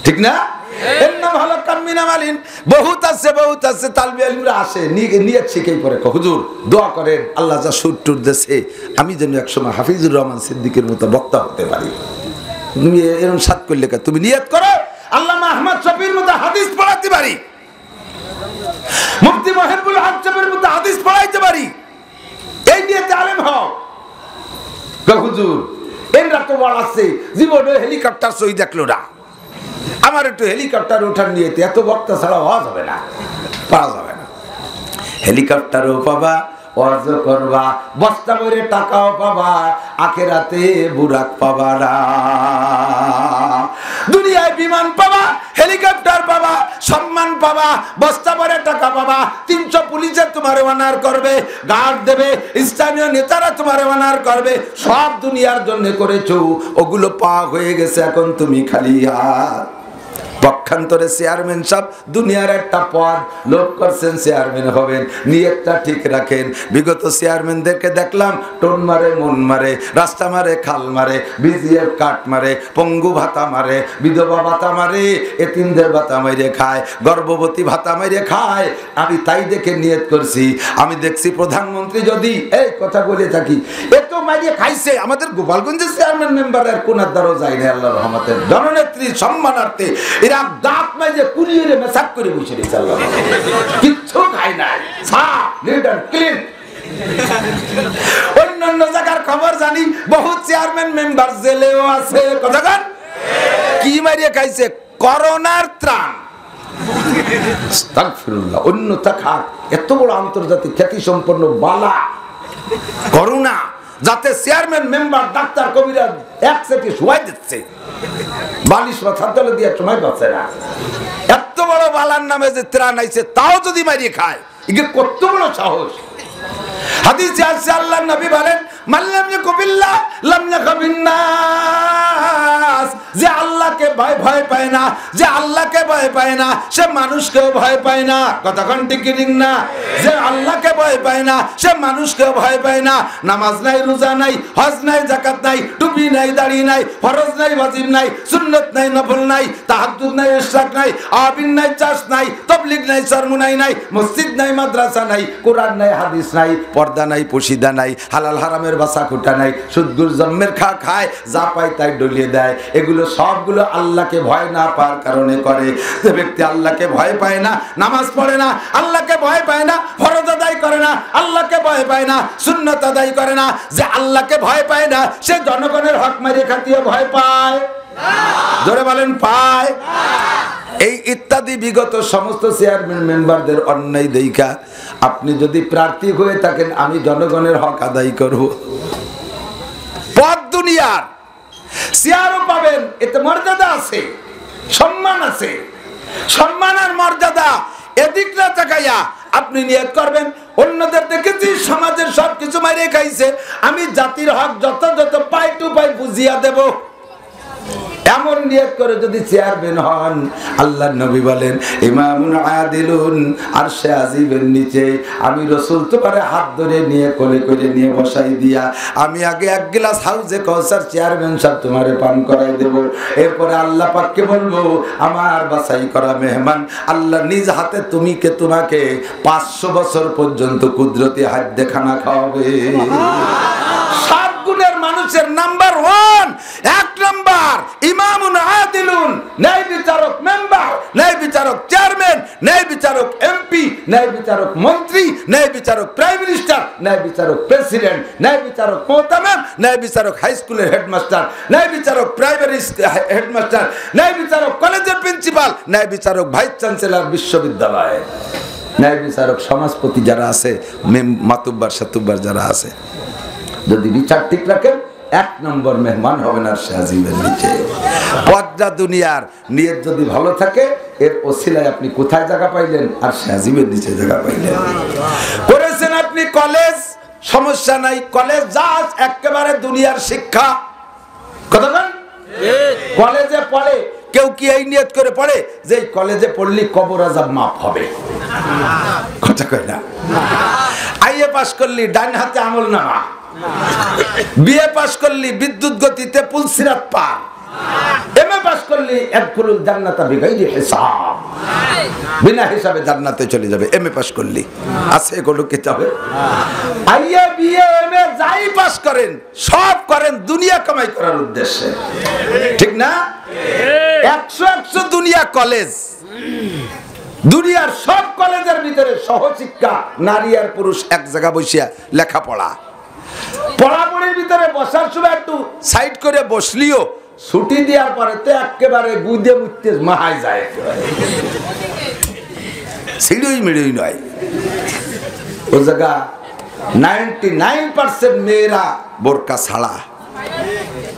ঠিক না? এর নাম হলো কামিনা মালিন। বহুত আছে, বহুত আছে। তালবি আলিমরা আসে, নিয়ত শিখেই পরে হুজুর দোয়া করেন আল্লাহ যা সুর টুর দেশে, আমি যেন একসময় হাফিজুর রহমান সিদ্দিকের মতো বক্তা হতে পারি। তুমি এরকম সাত করলে তুমি নিয়ত করো আল্লামা আহমদ শফির মতো হাদিস পড়াতে পারি, মুফতি মুহিবুল হক সাহেবের মতো হাদিস পড়াইতে পারি। এই নিয়তে আলেম হও। হুজুর এনরা তো বড় আছে, জীবনে হেলিকপ্টার সই দেখলো না, আমার একটু হেলিকপ্টার ওঠার নিয়ে এত বক্তা ছাড়া হওয়া যাবে না, পাওয়া যাবে না। হেলিকপ্টারও পাবা, ওয়াজ করবা, বস্তা ভরে টাকাও পাবা, আখিরাতে বুরাক পাবা না। দুনিয়ায় বিমান পাবা, হেলিকপ্টার পাবা, সম্মান পাবা, বস্তা ভরে টাকা পাবা, 300 পুলিশে তোমার অনার করবে, গার্ড দেবে, স্থানীয় নেতারা তোমার অনার করবে। সব দুনিয়ার জন্য করেছো, ওগুলো পাওয়া হয়ে গেছে। এখন তুমি খালি হাত। পক্ষান্তরে চেয়ারম্যান সাহেব দুনিয়ার একটা পদ লোক করছেন, চেয়ারম্যান হবেন, নিয়তটা ঠিক রাখেন। বিগত চেয়ারম্যানদেরকে দেখলাম টোন মারে, মন মারে, রাস্তা মারে, খাল মারে, বিজিএফ কাট মারে, পঙ্গু ভাতা মারে, বিধবা ভাতা মারে, এতিমদের ভাতা মাইরে খায়, গর্ভবতী ভাতা মাইরে খায়। আমি তাই দেখে নিয়ত করছি, আমি দেখছি প্রধানমন্ত্রী যদি এই কথা বলে থাকি, এত মাইরে খাইছে, আমাদের গোপালগঞ্জের চেয়ারম্যান মেম্বারের কোনার দ্বারও যায় না, আল্লাহর রহমতে জননেত্রী সম্মানার্থে এরা দাঁত মাইজে কুলিয়ে মেসাক করে বসে রেখেছে, আল্লাহ কিচ্ছু খায় নাই, সাফ নিট এন্ড ক্লিন। অন্যান্য জায়গার খবর জানি, বহু চেয়ারম্যান মেম্বার জেলেও আছে। কথাগান কি মারিয়ে খাইছে? করোনার ত্রাণ। আস্তাগফিরুল্লাহ। অন্যথা খাক, এত বড় আন্তর্জাতিক খ্যাতি সম্পন্ন বালা করোনা, যাতে চেয়ারম্যান মেম্বার ডাক্তার কবিরাজ এক সেটি শুয়াই দিচ্ছে, বালিশ মাথার তলে দিয়ে সময় পাচ্ছে না। এত বড় বালার নামে যে ত্রাণ আইছে, তাও যদি মারিয়ে খায়, একে কত বড় সাহস। হাদিসে আছে আল্লাহর নবী বলেন, মাল্লাম ইয়াকুবিল্লাহ লাম ইয়াকুবিন্নাস, যে আল্লাহকে ভয় পায় না, যে আল্লাহকে ভয় পায় না, সে মানুষকেও ভয় পায় না। কতক্ষণ ঠিক না? যে আল্লাহকে ভয় পায় না, সে মানুষকেও ভয় পায় না। নামাজ নাই, রোজা নাই, হজ নাই, যাকাত নাই, টুপি নাই, দাড়ি নাই, ফরজ নাই, ওয়াজিব নাই, সুন্নাত নাই, নফল নাই, তাহাজ্জুদ নাই, ইশরাক নাই, আবিন নাই, চাষ নাই, তাবলীগ নাই, সরমুনাই নাই, মসজিদ নাই, মাদ্রাসা নাই, কোরআন নাই, হাদিস নাই, পর্দা নাই, পশিদা নাই, হালাল হারামের বাসা খুঁটা নাই, সুদগুর জন্মের খায়, যা পায় তাই ডলিয়ে দেয়। এগুলো সবগুলো আল্লাহকে ভয় না পাওয়ার কারণে করে। যে ব্যক্তি আল্লাহকে ভয় পায় না, নামাজ পড়ে না, আল্লাহকে ভয় পায় না, ফরজ আদায় করে না, আল্লাহকে ভয় পায় না, সুন্নাত আদায় করে না, যে আল্লাহকে ভয় পায় না, সে জনগণের হক মারিয়ে খাটিয়ে ভয় পায়। জোরে বলেন পায়। এই ইত্যাদি বিগত সমস্ত চেয়ারম্যান মেম্বারদের অন্যায় দেখা আপনি যদি প্রার্থী হয়ে থাকেন, আমি জনগণের হক আদায় করব, পদ দুনিয়ার চেয়ারও পাবেন, এতে মর্যাদা আছে, সম্মান আছে। সম্মান আর মর্যাদা এদিক না তাকাইয়া আপনি নিয়ত করবেন। অন্যদের দেখেছি সমাজের সবকিছু মারিয়ে খাইছে, আমি জাতির হক যত যত পাই টু পাই বুঝিয়া দেব। এমন নিয়ত করে যদি চেয়ারম্যান হন, আল্লাহর নবী বলেন ইমামুন আদিলুন আরশে আজিমের নিচে আমি রাসূল তোমারে হাত ধরে নিয়ে কোলে করে নিয়ে বসাই দিয়া আমি আগে এক গ্লাস হাউজে কাউসার চেয়ারম্যান সাহেব তোমারে পান করাই দেব। এরপরে আল্লাহ পাককে বলবো আমার বাছাই করা মেহমান, আল্লাহ নিজ হাতে তোমাকে 500 বছর পর্যন্ত কুদরতি হাতে খানা খাওয়াবে। 7 গুণের মানুষের নাম্বার 1, 1 নাম্বার ইমামুন আদিলুন, ন্যায় বিচারক মেম্বার, ন্যায় বিচারক চেয়ারম্যান, ন্যায় বিচারক এমপি, ন্যায় বিচারক মন্ত্রী, ন্যায় বিচারক প্রাইম মিনিস্টার, ন্যায় বিচারক প্রেসিডেন্ট, ন্যায় বিচারক মোহতামিম, ন্যায় বিচারক হাই স্কুলের হেডমাস্টার, ন্যায় বিচারক প্রাইমারি হেডমাস্টার, ন্যায় বিচারক কলেজের প্রিন্সিপাল, ন্যায় বিচারক ভাইস চ্যান্সেলর বিশ্ববিদ্যালয়, ন্যায় বিচারক সমাজপতি যারা আছে, মাতুব্বার সাতুব্বার যারা আছে, যদি বিচার ঠিক রাখেন 1 নম্বর মেহমান হবেন আরশে আজিমের নিচে। পদ্মা দুনিয়ার নিয়ত যদি ভালো থাকে এর ওসিলায় আপনি কোথায় জায়গা পাইলেন? আরশে আজিমের নিচে জায়গা পাইলেন। করেছেন আপনি কলেজ, সমস্যা নাই, কলেজ যা একেবারে দুনিয়ার শিক্ষা। কথা বলেন, কলেজে পড়ে কেউ কি এই নিয়ত করে পড়ে যে এই কলেজে পড়লি কবর আযাব মাফ হবে? কথা কয় না। আইএ পাস করলি ডান হাতে আমলনামা, বিএ পাস করলি বিদ্যুৎ গতিতে পুলসিরাত পার, এমএ পাস করলি ইয়াদখুলুল জান্নাতা বিগাইরি হিসাব, বিনা হিসাবে জান্নাতে চলে যাবে। এমএ পাস করলি আছে কোনো কিতাবে? আইএ বিএ এমএ যাই পাস করেন সব করেন দুনিয়া কামাই করার উদ্দেশ্যে, ঠিক না? 100 দুনিয়া কলেজ, দুনিয়ার সব কলেজের ভিতরে সহশিক্ষা, নারী আর পুরুষ এক জায়গা বসিয়া লেখাপড়া। পড়াপড়ির ভিতরে বসার সময় একটু সাইড করে বসলিও ছুটি দেওয়ার পরে তো একেবারে গুদে মুতে মাহাই যায়, সিঁড়ি মিড়ি নয়। ও জায়গা 99% মেয়েরা বোরকা ছাড়া।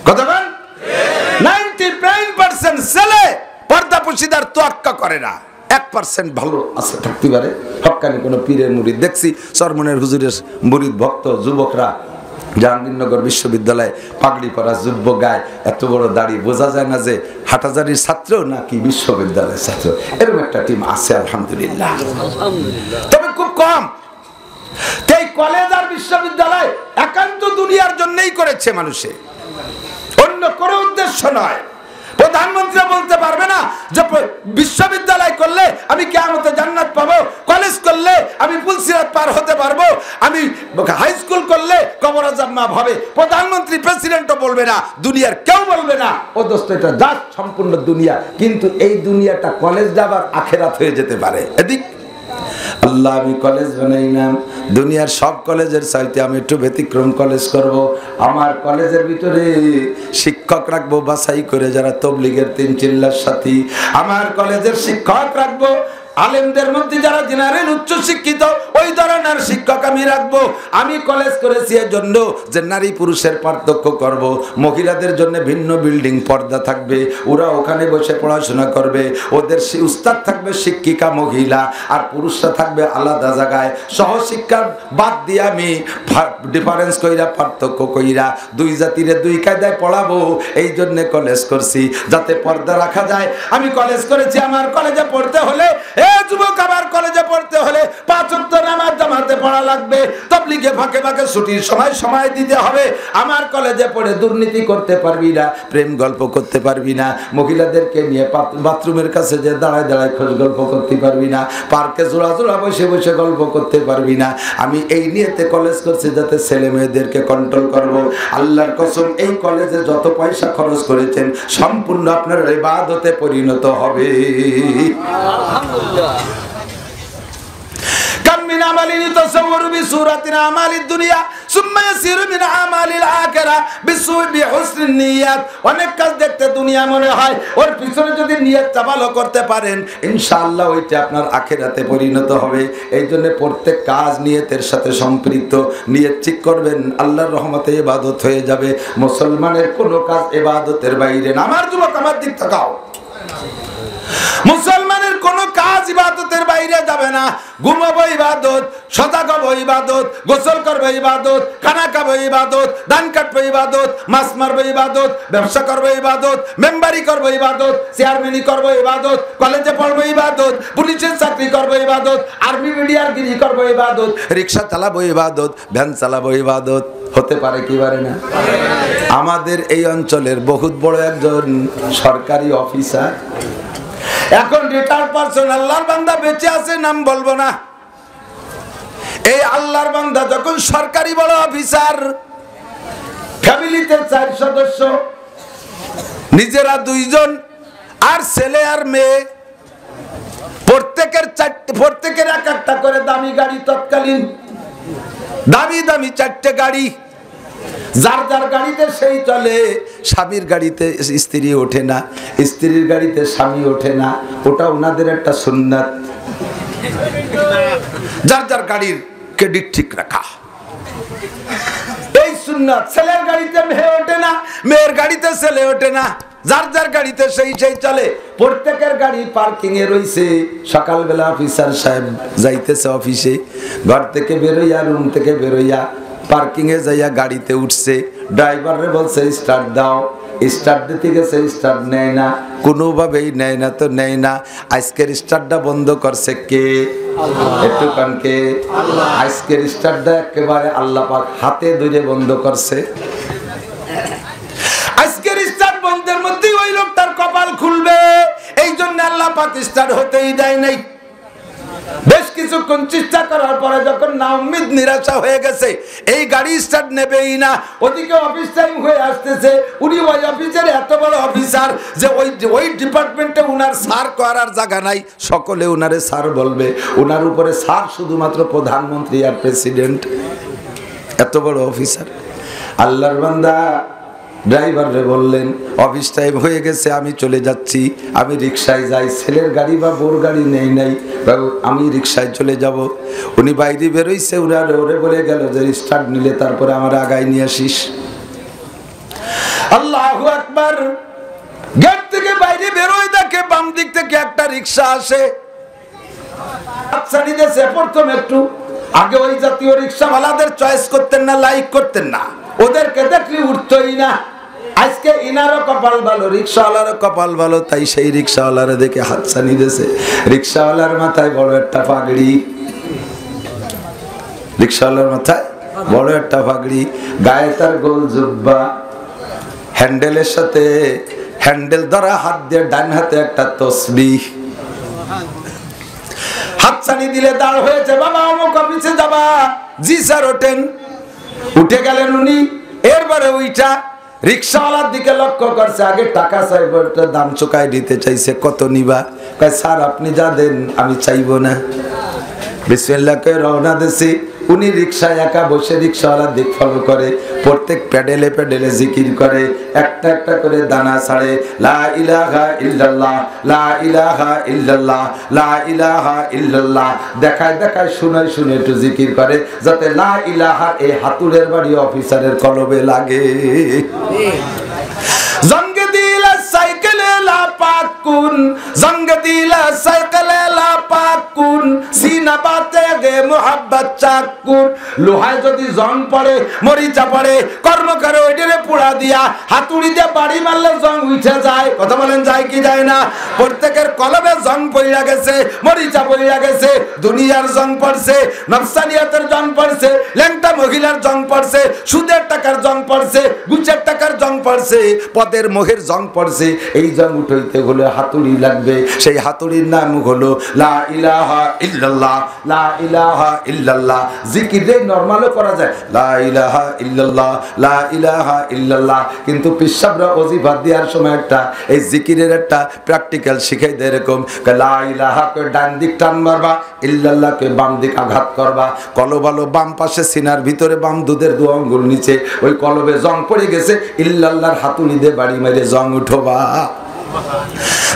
কথা বল, 99% ছেলে পর্দা পুশিদার তোয়াক্কা করে না। 1% ভালো আছে থাকতে পারে, হক্কানি কোনো পীরের মুরিদ দেখছি, চরমনের হুজুরের মুরিদ ভক্ত যুবকরা জাহাঙ্গীরনগর বিশ্ববিদ্যালয়ে পাগড়ি পরা যুব্য গায়, এত বড় দাড়ি, বোঝা যায় না যে হাটাজারির ছাত্র নাকি বিশ্ববিদ্যালয়ের ছাত্র। এরকম একটা টিম আছে আলহামদুলিল্লাহ, তবে খুব কম। এই কলেজ আর বিশ্ববিদ্যালয় একান্ত দুনিয়ার জন্যই করেছে মানুষে, অন্য কোনো উদ্দেশ্য নয়। প্রধানমন্ত্রী বলতে পারবে না যে বিশ্ববিদ্যালয় করলে আমি কিয়ামতে জান্নাত পাবো, কলেজ করলে আমি পুলসিরাত পার হতে পারবো, আমি হাই স্কুল করলে কবর আযাব মাফ হবে। প্রধানমন্ত্রী প্রেসিডেন্টও বলবে না, দুনিয়ার কেউ বলবে না। ও দোস্ত এটা জাত সম্পূর্ণ দুনিয়া, কিন্তু এই দুনিয়াটা কলেজ যাবার আখেরাত হয়ে যেতে পারে। এদিক আল্লাহ আমি কলেজ বানাই না, দুনিয়ার সব কলেজের চাইতে আমি একটু ব্যতিক্রম কলেজ করব। আমার কলেজের ভিতরে শিক্ষক রাখবো বাছাই করে যারা তবলিগের 3 চিল্লার সাথী। আমার কলেজের শিক্ষক রাখবো আলেমদের মধ্যে যারা জেনারেল উচ্চ শিক্ষিত, ওই ধরনের শিক্ষক আমি রাখবো। আমি কলেজ করেছি এর জন্য যে নারী পুরুষের পার্থক্য করব, মহিলাদের জন্য ভিন্ন বিল্ডিং পর্দা থাকবে, ওরা ওখানে বসে পড়াশোনা করবে, ওদের উস্তাদ থাকবে শিক্ষিকা মহিলা, আর পুরুষরা থাকবে আলাদা জায়গায়। সহশিক্ষার বাদ দিয়ে আমি ডিফারেন্স কইরা, পার্থক্য কইরা 2 জাতিরে 2 কায়দায় পড়াবো। এই জন্য কলেজ করছি যাতে পর্দা রাখা যায়। আমি কলেজ করেছি, আমার কলেজে পড়তে হলে যুবক, আবার কলেজে পড়তে হলে 5 ওয়াক্ত নামাজ জামাতে পড়া লাগবে, তাবলীগে ফাঁকে ফাঁকে ছুটির সময় দিতে হবে। আমার কলেজে পড়ে দুর্নীতি করতে পারবি না, প্রেম গল্প করতে পারবি না, মহিলাদেরকে নিয়ে বাথরুমের কাছে যে দাঁড়ায় দাঁড়ায় খোঁজ গল্প করতে পারবি না, পার্কে জোড়া জোড়া বসে বসে গল্প করতে পারবি না। আমি এই নিয়েতে কলেজ করছি যাতে ছেলে মেয়েদেরকে কন্ট্রোল করব। আল্লাহর কসম, এই কলেজে যত পয়সা খরচ করেছেন সম্পূর্ণ আপনার ইবাদতে পরিণত হবে। কাম মিন আমালিন তাসাওয়ারু বিসূরাতিন আমালিদ দুনিয়া সুম্মা ইয়াসিরু মিন আমালিল আখিরা বিহুসনিন নিয়াত। অনেক কাজ দেখতে দুনিয়া মনে হয়, ওর পিছনে যদি নিয়তটা ভালো করতে পারেন ইনশাআল্লাহ ওইটা আপনার আখিরাতে পরিণত হবে। এই জন্য প্রত্যেক কাজ নিয়তের সাথে সম্পৃক্ত। নিয়ত ঠিক করবেন, আল্লাহর রহমতে ইবাদত হয়ে যাবে। মুসলমানের কোনো কাজ ইবাদতের বাইরে না। আমার যুবক, আমার দিক তাকাও, মুসলমানের কোন কাজ ইবাদতের বাইরে যাবে না। ঘুমাবো ইবাদত, সদা খাবো ইবাদত, গোসল করবো ইবাদত, খানা খাবো ইবাদত, ধান কাটবো ইবাদত, মাছ মারবো ইবাদত, ব্যবসা করবো ইবাদত, মেম্বারি করবো ইবাদত, চেয়ারম্যানি করবো ইবাদত, কলেজে পড়বো ইবাদত, পুলিশের চাকরি করবো ইবাদত, আর্মি মিডিয়ার গিরি করবো ইবাদত, রিক্সা চালাবো ইবাদত, ভ্যান চালাবো ইবাদত। হতে পারে কি পারে না? আমাদের এই অঞ্চলের বহুত বড় একজন সরকারি অফিসার, এখন রিটায়ার্ড পারসন, আল্লাহর বান্দা বেঁচে আছে, নাম বলবো না। এই আল্লাহর বান্দা যখন সরকারি বড় অফিসার, ফ্যামিলিতে 4 সদস্য, নিজেরা 2 জন, আর ছেলে আর মেয়ে, প্রত্যেকের এক একটা করে দামি গাড়ি, তৎকালীন দামি দামি 4টে গাড়ি, যার যার গাড়িতে সেই চলে। স্বামীর গাড়িতে স্ত্রী ওঠে না, স্ত্রীর গাড়িতে স্বামী ওঠে না, ওটা ওনাদের একটা সুন্নাত। যার যার গাড়ির ক্রেডিট ঠিক রাখা, এই সুন্নাত। ছেলের গাড়িতে মেয়ে ওঠে না, মেয়ের গাড়িতে ছেলে ওঠে না, যার যার গাড়িতে সেই চলে। প্রত্যেকের গাড়ি পার্কিং এ রইছে। সকালবেলা অফিসার সাহেব যাইতেছে অফিসে, ঘর থেকে বেরোইয়া, রুম থেকে বেরোইয়া পার্কিং এ যাইয়া গাড়িতে উঠছে। ড্রাইভারে বলছে স্টার্ট দাও, স্টার্ট দিতে গেছে, স্টার্ট নেয় না, কোনোভাবেই নেয় না। তো নেয় না, আজকের স্টার্টটা বন্ধ করছে কে? একটু কানকে আজকের স্টার্টটা একেবারে আল্লাহ পাক হাতে ধরে বন্ধ করছে। আজকের স্টার্ট বন্ধের মধ্যেই ওই লোকটার কপাল খুলবে, এই জন্য আল্লাহ পাক স্টার্ট হতেই দেয় নাই। বেশ কিছুক্ষণ চেষ্টা করার পরে যখন না উম্মিদ, নিরাশা হয়ে গেছে, এই গাড়ি স্টার্ট নেবেই না। ওদিকে অফিস টাইম হয়ে আসতেছে, উনি ওই অফিসের এত বড় অফিসার যে ওই ডিপার্টমেন্টে উনার স্যার করার জায়গা নাই, সকলে উনারে স্যার বলবে। উনার উপরে স্যার শুধুমাত্র প্রধানমন্ত্রী আর প্রেসিডেন্ট, এত বড় অফিসার। আল্লাহর বান্দা ড্রাইভারে বললেন অফিস টাইম হয়ে গেছে, আমি চলে যাচ্ছি, আমি রিক্সায় যাই। ছেলের গাড়ি বা বোর গাড়ি নেই নাই, আমি রিক্সায় চলে যাব। উনি বাইরে বেরোইছে, ওরে বলে গেল যে স্টার্ট নিলে তারপরে আমার আগায় নিয়ে আসিস। আল্লাহু আকবার। গেট থেকে বাইরে বেরোয়, দেখে বাম দিক থেকে একটা রিক্সা আসে। আচ্ছা নিতেছে প্রথম একটু আগে ওই জাতীয় রিক্সাওয়ালাদের চয়েস করতেন না, লাইক করতেন না, ওদেরকে দেখলে উঠতই না। আজকে ইনারও কপাল ভালো, রিক্সাওয়ালারও কপাল ভালো, তাই সেই রিক্সাওয়ালারা দেখে হাতছানি দিয়েছে। রিক্সাওয়ালার মাথায় বড় একটা পাগড়ি, রিক্সাওয়ালার মাথায় বড় একটা পাগড়ি, গায়ে তার গোল জুব্বা, হ্যান্ডেলের সাথে হ্যান্ডেল ধরা হাত দিয়ে ডান হাতে একটা তসবিহ। হাতছানি দিলে দাঁড় হয়েছে, বাবা অমুক অফিসে যাবা? জি স্যার। ওঠেন। উঠে গেলেন উনি। এরপরে ওইটা রিক্সাওয়ালার দিকে লক্ষ্য করছে, আগে টাকা চাইব, দাম চুকায় দিতে চাইছে। কত নিবা? কয় স্যার আপনি যা দেন আমি চাইবো না। বিসমিল্লাহ কয়ে রওনা দিছি। উনি রিক্সায় একা বসে রিক্সাওয়ালার দিক ফলো করে, প্রত্যেক প্যাডেলে প্যাডেলে জিকির করে, একটা একটা করে দানা ছাড়ে। লা ইলাহা ইল্লাল্লাহ, লা ইলাহা ইল্লাল্লাহ, লা ইলাহা ইল্লাল্লাহ। দেখায় দেখায় শুনে শুনে একটু জিকির করে, যাতে লা ইলাহা এই হাতুড়ের বাড়ি অফিসারের কলবে লাগে। জঙ্গে দিলা সাইকেলে লা পাকুন, জঙ্গে দিলা সাইকেলে লা পাকুন, সিনা বাতে গে মোহাব্বত চাকুন। লোহায় যদি জং পড়ে, মরিচা পড়ে, কর্ম করে ওইটারে পোড়া দিয়া হাতুড়ি দিয়ে বাড়ি মারলে জং উঠে যায়। কথা বলেন যায় কি যায় না? প্রত্যেকের কলবে জং পড়িয়া গেছে, মরিচা পড়িয়া গেছে, দুনিয়ার জং পড়ছে, নফসানিয়াতের জং পড়ছে, ল্যাংটা মহিলার জং পড়ছে, সুদের টাকার জং পড়ছে, গুচের টাকার জং পড়ছে, পদের মোহের জং পড়ছে। এই জং উঠাইতে হলে হাতুড়ি লাগবে। সেই হাতুড়ির নাম হলো লা ইলাহা ইল্লাল্লাহ, লা ইলাহা ইল্লাল্লাহ। জিকিরে নরমালও করা যায়, লা ইলাহা ইল্লাল্লাহ, লা ইলাহা ইল্লাল্লাহ। কিন্তু পিসাবরা ওজিফা দেওয়ার সময় একটা এই জিকিরের একটা প্র্যাকটিক্যাল শিখাই দেয় এরকম, লা ইলাহা কে ডান দিক টান মারবা, ইল্লাল্লাহ কে বাম দিক আঘাত করবা। কলব আলো বাম পাশে সিনার ভিতরে, বাম দুধের 2 আঙ্গুল নিচে, ওই কলবে জং পড়ে গেছে, ইল্লাল্লাহর হাতুড়ি দিয়ে বাড়ি মেরে জং উঠোবা।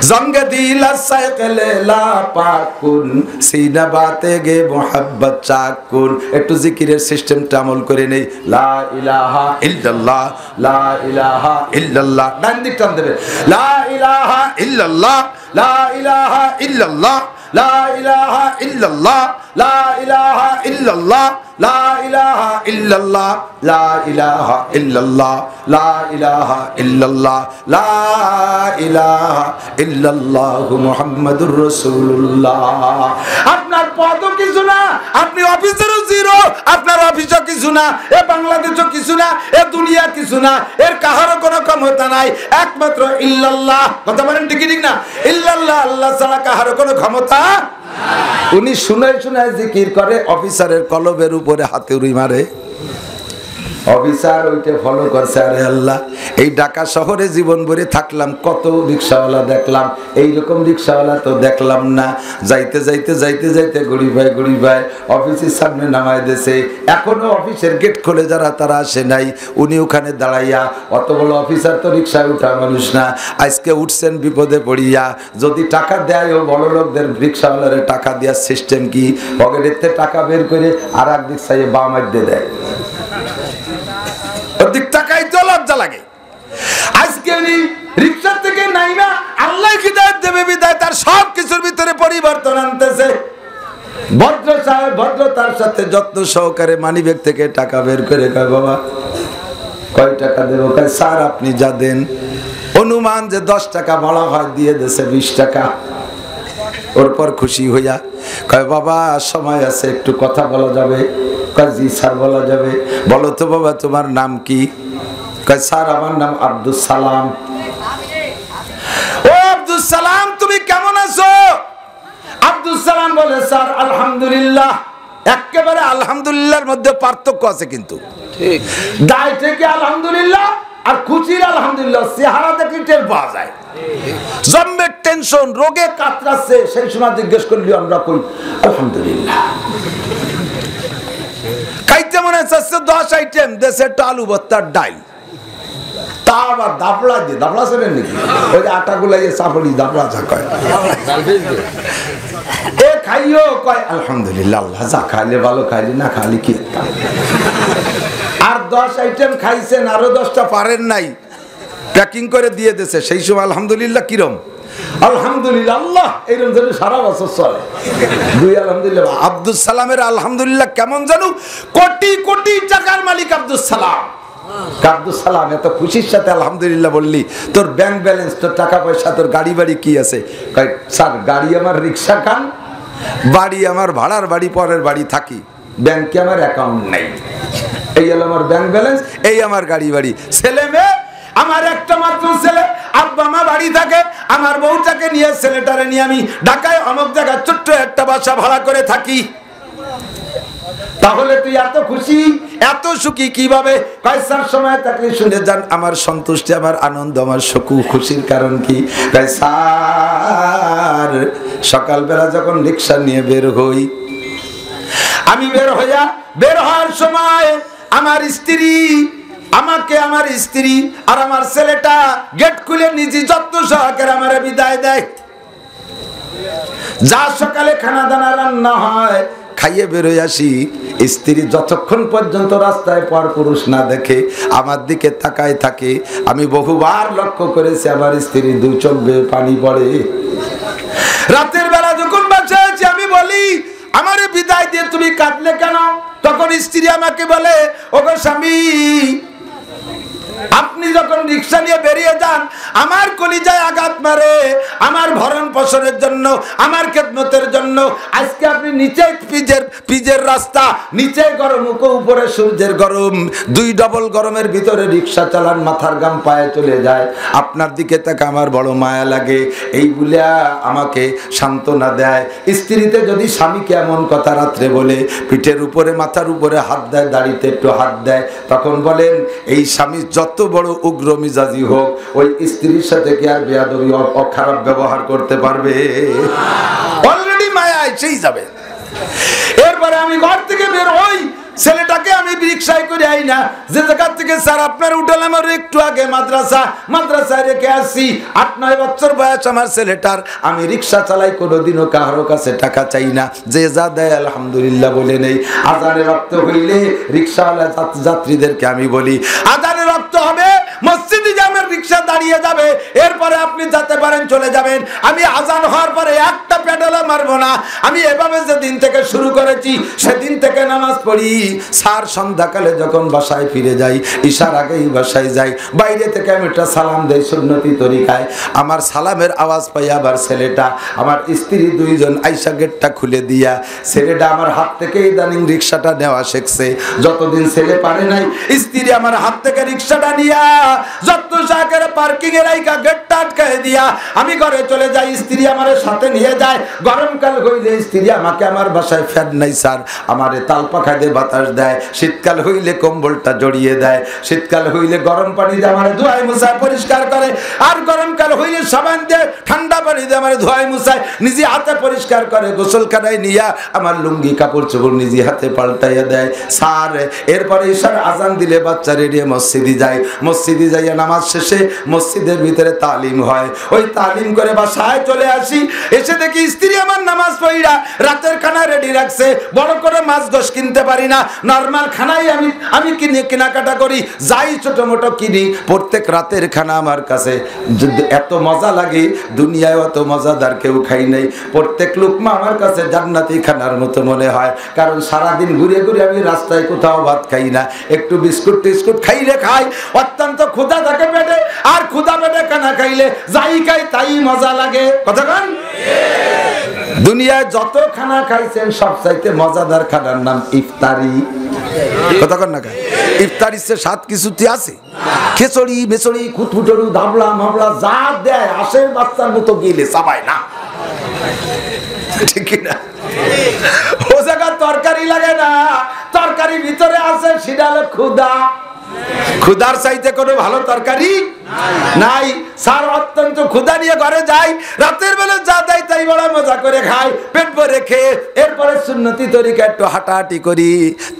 জঙ্গে দিলা সাইকেলে লা পাকুন, সিনা বাতে গে মোহাব্বত চাকুন। একটু জিকিরের সিস্টেমটা আমল করে নেই। লা ইলাহা ইল্লাল্লাহ, লা ইলাহা ইল্লাল্লাহ। ডান দিক টান দেবে, লা ইলাহা ইল্লাল্লাহ, লা ইলাহা ইল্লাল্লাহ, লা ইলাহা ইল্লাল্লাহ, লা ইলাহা ইল্লাল্লাহ, লা ইলাহা ইল্লাল্লাহ, লা ইলাহা ইল্লাল্লাহ, লা ইলাহা ইল্লাল্লাহ, লা ইলাহা ইল্লাল্লাহ মুহাম্মাদুর রাসূলুল্লাহ। আপনার পদও কিছু না, আপনি অফিসেরও জিরো, আপনার অফিসও কিছু না, এ বাংলাদেশও কিছু না, এ দুনিয়া কিছু না, এর কাহারও কোনো ক্ষমতা নাই, একমাত্র ইল্লাল্লাহ। কথা বলেন ঠিক না? ইল্লাল্লাহ, আল্লাহ ছাড়া কাহারও কোনো ক্ষমতা। উনি শুনে শুনে জিকির করে, অফিসারের কলবের উপরে হাতুড়ি মারে, অফিসার ওইটা ফলো করছে। আরে আল্লাহ, এই ঢাকা শহরে জীবন ভরে থাকলাম, কত রিক্সাওয়ালা দেখলাম, এইরকম রিক্সাওয়ালা তো দেখলাম না। যাইতে যাইতে যাইতে যাইতে গড়ি ভাই অফিসের সামনে নামাই দিয়েছে, এখনো অফিসের গেট খুলে যারা তারা আসে নাই, উনি ওখানে দাঁড়াইয়া, অত বড় অফিসার তো রিক্সায় উঠা মানুষ না, আজকে উঠছেন বিপদে পড়িয়া, যদি টাকা দেয় ও বড় লোকদের রিক্সাওয়ালারে টাকা দেওয়ার সিস্টেম কি, পকেটের টাকা বের করে আর এক রিক্সায় বাম দিয়ে দেয়, অধিক টাকাই তো লজ্জা লাগে। আজকে উনি রিক্সা থেকে নাইবা আল্লাহ হিদায়াত দেবে বিদায় তার সব কিছুর ভিতরে পরিবর্তন আনতেছে। ভদ্র সাহেব ভদ্রতার সাথে যত্ন সহকারে মানিব্যাগ থেকে টাকা বের করে কয়, বাবা কয় টাকা দেবো? কয় স্যার আপনি যা দেন, অনুমান যে 10 টাকা বলা হয়, দিয়ে দেশে 20 টাকা। ওর পর খুশি হইয়া কয়, বাবা সময় আছে, একটু কথা বলা যাবে? কয় জি স্যার বলা যাবে। বলো তো বাবা তোমার নাম কি? কয় স্যার আমার নাম আব্দুল সালাম। ও আব্দুল সালাম, তুমি কেমন আছো? আব্দুল সালাম বলে, স্যার আলহামদুলিল্লাহ। একেবারে আলহামদুলিল্লাহর মধ্যে পার্থক্য আছে কিন্তু, ঠিক দায় থেকে আলহামদুলিল্লাহ আর খুশির আলহামদুলিল্লাহ চেহারা দেখে টের পাওয়া যায়। জম্মের টেনশন, রোগে কাতরাচ্ছে, সেই সময় জিজ্ঞেস করলি আমরা কই আলহামদুলিল্লাহ। খাইতে মনে হচ্ছে 10 আইটেম, দেশে একটা আলু ভর্তার ডাল, তা আবার দাবলা দিয়ে, দাবলা ছিলেন নাকি ওই যে আটা গুলাইয়ে চাপড়ি দাবলা যা কয়, এ খাইও কয় আলহামদুলিল্লাহ, আল্লাহ যা খাইলে ভালো, খাইলে না খালি কি। আর 10 আইটেম খাইছেন, আরো 10টা পারেন নাই, প্যাকিং করে দিয়ে দিয়েছে, সেই সময় আলহামদুলিল্লাহ কিরম? আলহামদুলিল্লাহ আল্লাহ, এইরকম যেন সারা বছর চলে। 2 আলহামদুলিল্লাহ। আব্দুল সালামের আলহামদুলিল্লাহ কেমন জানো? কোটি কোটি টাকার মালিক আব্দুল সালাম। আব্দুল সালাম এত খুশির সাথে আলহামদুলিল্লাহ বললি, তোর ব্যাংক ব্যালেন্স, তোর টাকা পয়সা, তোর গাড়ি বাড়ি কি আছে? স্যার গাড়ি আমার রিক্সা খান, বাড়ি আমার ভাড়ার বাড়ি, পরের বাড়ি থাকি, ব্যাংকে আমার অ্যাকাউন্ট নেই, এই হলো আমার ব্যাংক ব্যালেন্স, এই আমার গাড়ি বাড়ি, ছেলে মেয়ে আমার একটা মাত্র ছেলে, আব্বা মা বাড়ি থাকে, আমার বউটাকে নিয়ে ছেলেটারে নিয়ে আমি ঢাকায় অমুক জায়গায় ছোট্ট একটা বাসা ভাড়া করে থাকি। তাহলে তুই এত খুশি, এত সুখী কিভাবে? কয়সার সময় থাকলে শুনে যান, আমার সন্তুষ্টি, আমার আনন্দ, আমার সুখু খুশির কারণ কি? স্যার সকালবেলা যখন রিক্সা নিয়ে বের হই, আমি বের হওয়ার সময় আমার স্ত্রী আমাকে, আমার স্ত্রী আর আমার ছেলেটা গেট খুলে নিজে যত্ন সহকারে আমার বিদায় দেয়। যা সকালে খানা দানা রান্না হয় খাইয়ে বেরোয় আসি, স্ত্রী যতক্ষণ পর্যন্ত রাস্তায় পর পুরুষ না দেখে আমার দিকে তাকায় থাকে। আমি বহুবার লক্ষ্য করেছি আমার স্ত্রী 2 চোখ বেয়ে পানি পড়ে। রাতের বেলা যখন বাসায় আছি আমি বলি, আমারে বিদায় দিয়ে তুমি কাঁদলে কেন? তখন স্ত্রী আমাকে বলে, ওগো স্বামী, আপনি যখন রিক্সা নিয়ে বেরিয়ে যান আমার কলিজায় আঘাত মারে, আমার ভরণ পোষণের জন্য, আমার খেদমতের জন্য। আজকে আপনি নিচে পিজের রাস্তা, নিচে গরম, উপরে সূর্যের গরম, 2 ডবল গরমের ভিতরে রিক্সা চালান, মাথার গাম পায়ে চলে যায়, আপনার দিকে তাকে আমার বড় মায়া লাগে। এই বলে আমাকে সান্ত্বনা দেয়। স্ত্রীতে যদি স্বামীকে এমন কথা রাত্রে বলে, পিঠের উপরে মাথার উপরে হাত দেয়, দাড়িতে একটু হাত দেয়, তখন বলেন এই স্বামী যত বড় উগ্র মিজাজি হোক, ওই স্ত্রীর সাথে কি আর বেয়াদবি খারাপ ব্যবহার করতে পারবে? অলরেডি মায়া এসেই যাবে। এরপরে আমি ঘর থেকে বের হই, ছেলেটাকে আমি রিক্সায় করে আই না, যে জায়গা থেকে স্যার আপনার উঠালাম আর একটু আগে মাদ্রাসায় রেখে আসছি। 8-9 বছর বয়স আমার ছেলেটার। আমি রিক্সা চালাই, কোনোদিনও কারো কাছে টাকা চাই না, যে যা দেয় আলহামদুলিল্লাহ বলে নেই। আজানের রক্ত হইলে রিক্সাওয়ালা যাত্রীদেরকে আমি বলি, আজানের রক্ত হবে, মসজিদে আমার রিক্সা দাঁড়িয়ে যাবে, এরপরে আপনি যেতে পারেন, চলে যাবেন। আমি আজান হওয়ার পরে একটা প্যাডেলও মারবো না। আমি এভাবে যেদিন থেকে শুরু করেছি সেদিন থেকে নামাজ পড়ি। স্যার সন্ধ্যাকালে যখন বাসায় ফিরে যাই, ঈশার আগেই বাসায় যাই, বাইরে থেকে আমি একটা সালাম দেই সুন্নতি তরিকায়। আমার সালামের আওয়াজ পাই আবার ছেলেটা, আমার স্ত্রী দুইজন আইসা গেটটা খুলে দিয়া, ছেলেটা আমার হাত থেকে ইদানিং রিক্সাটা নেওয়া শিখছে। যতদিন ছেলে পারে নাই, স্ত্রী আমার হাত থেকে রিক্সাটা নিয়া যত শাকের পার্কিং এর আইকা গেটটা আটকায় দিয়া আমি ঘরে চলে যাই। স্ত্রী আমার সাথে নিয়ে যায়। গরমকাল হইলে স্ত্রী আমাকে আমার বাসায় ফ্যান নাই স্যার, আমারে তাল পাখা দিয়ে বাতাস দেয়। শীতকাল হইলে কম্বলটা জড়িয়ে দেয়। শীতকাল হইলে গরম পানি দিয়ে আমার ধোয়ায় মুছায় পরিষ্কার করে, আর গরমকাল হইলে সাবান দিয়ে ঠান্ডা পানি দিয়ে আমার ধোয়ায় মুছায় নিজে হাতে পরিষ্কার করে। গোসলখানায় নিয়া আমার লুঙ্গি কাপড় চোপড় নিজে হাতে পাল্টাইয়া দেয় স্যার। এরপরে ঈশার আজান দিলে বাচ্চা রেডি মসজিদে যায়। মসজিদে যাইয়া নামাজ শেষে মসজিদের ভিতরে তালিম হয়। ওই তালিম করে বাসায় চলে আসি। এসে দেখি স্ত্রী আমার নামাজ পড়িয়া রাতের খানা রেডি রাখছে। বড় করে মাছ গোশ কিনতে পারি না, নরমাল খানাই আমি কিনে কেনাকাটা করি, যাই ছোট মোটো কিনি। প্রত্যেক রাতের খানা আমার কাছে এত মজা লাগে, দুনিয়ায় অত মজাদার কেউ খাই নাই। প্রত্যেক লুকমা আমার কাছে জান্নাতি খানার মতো মনে হয়, কারণ সারাদিন ঘুরে ঘুরে আমি রাস্তায় কোথাও ভাত খাই না, একটু বিস্কুট টিস্কুট খাইলে খাই, অত্যন্ত ক্ষুধা থাকে পেটে, আর ক্ষুধা পেটে খানা খাইলে যাই খাই তাই মজা লাগে। কতক্ষণ দুনিয়ায় যত খানা খাইছেন সবচাইতে মজাদার খানার নাম ইফতারি। কতক্ষণ না খায় ইফতারির সে স্বাদ কিছুতে আছে? খিচুড়ি মেচড়ি খুটফুটরু ধাবলা মাবলা যা দেয় আশের বাচ্চার মতো গেলে চাবায় না, ঠিক না? ও জায়গা তরকারি লাগে না, তরকারি ভিতরে আছে সেটা হলো ক্ষুধা। ক্ষুধার চাইতে কোনো ভালো তরকারি নাই। স্যার অত্যন্ত ক্ষুধা নিয়ে ঘরে যাই, রাতের বেলা যা দেয় তাই বড় মজা করে খাই, পেট ভরে খেয়ে। এরপরে সুন্নতি তরিকা একটু হাঁটাহাঁটি করি,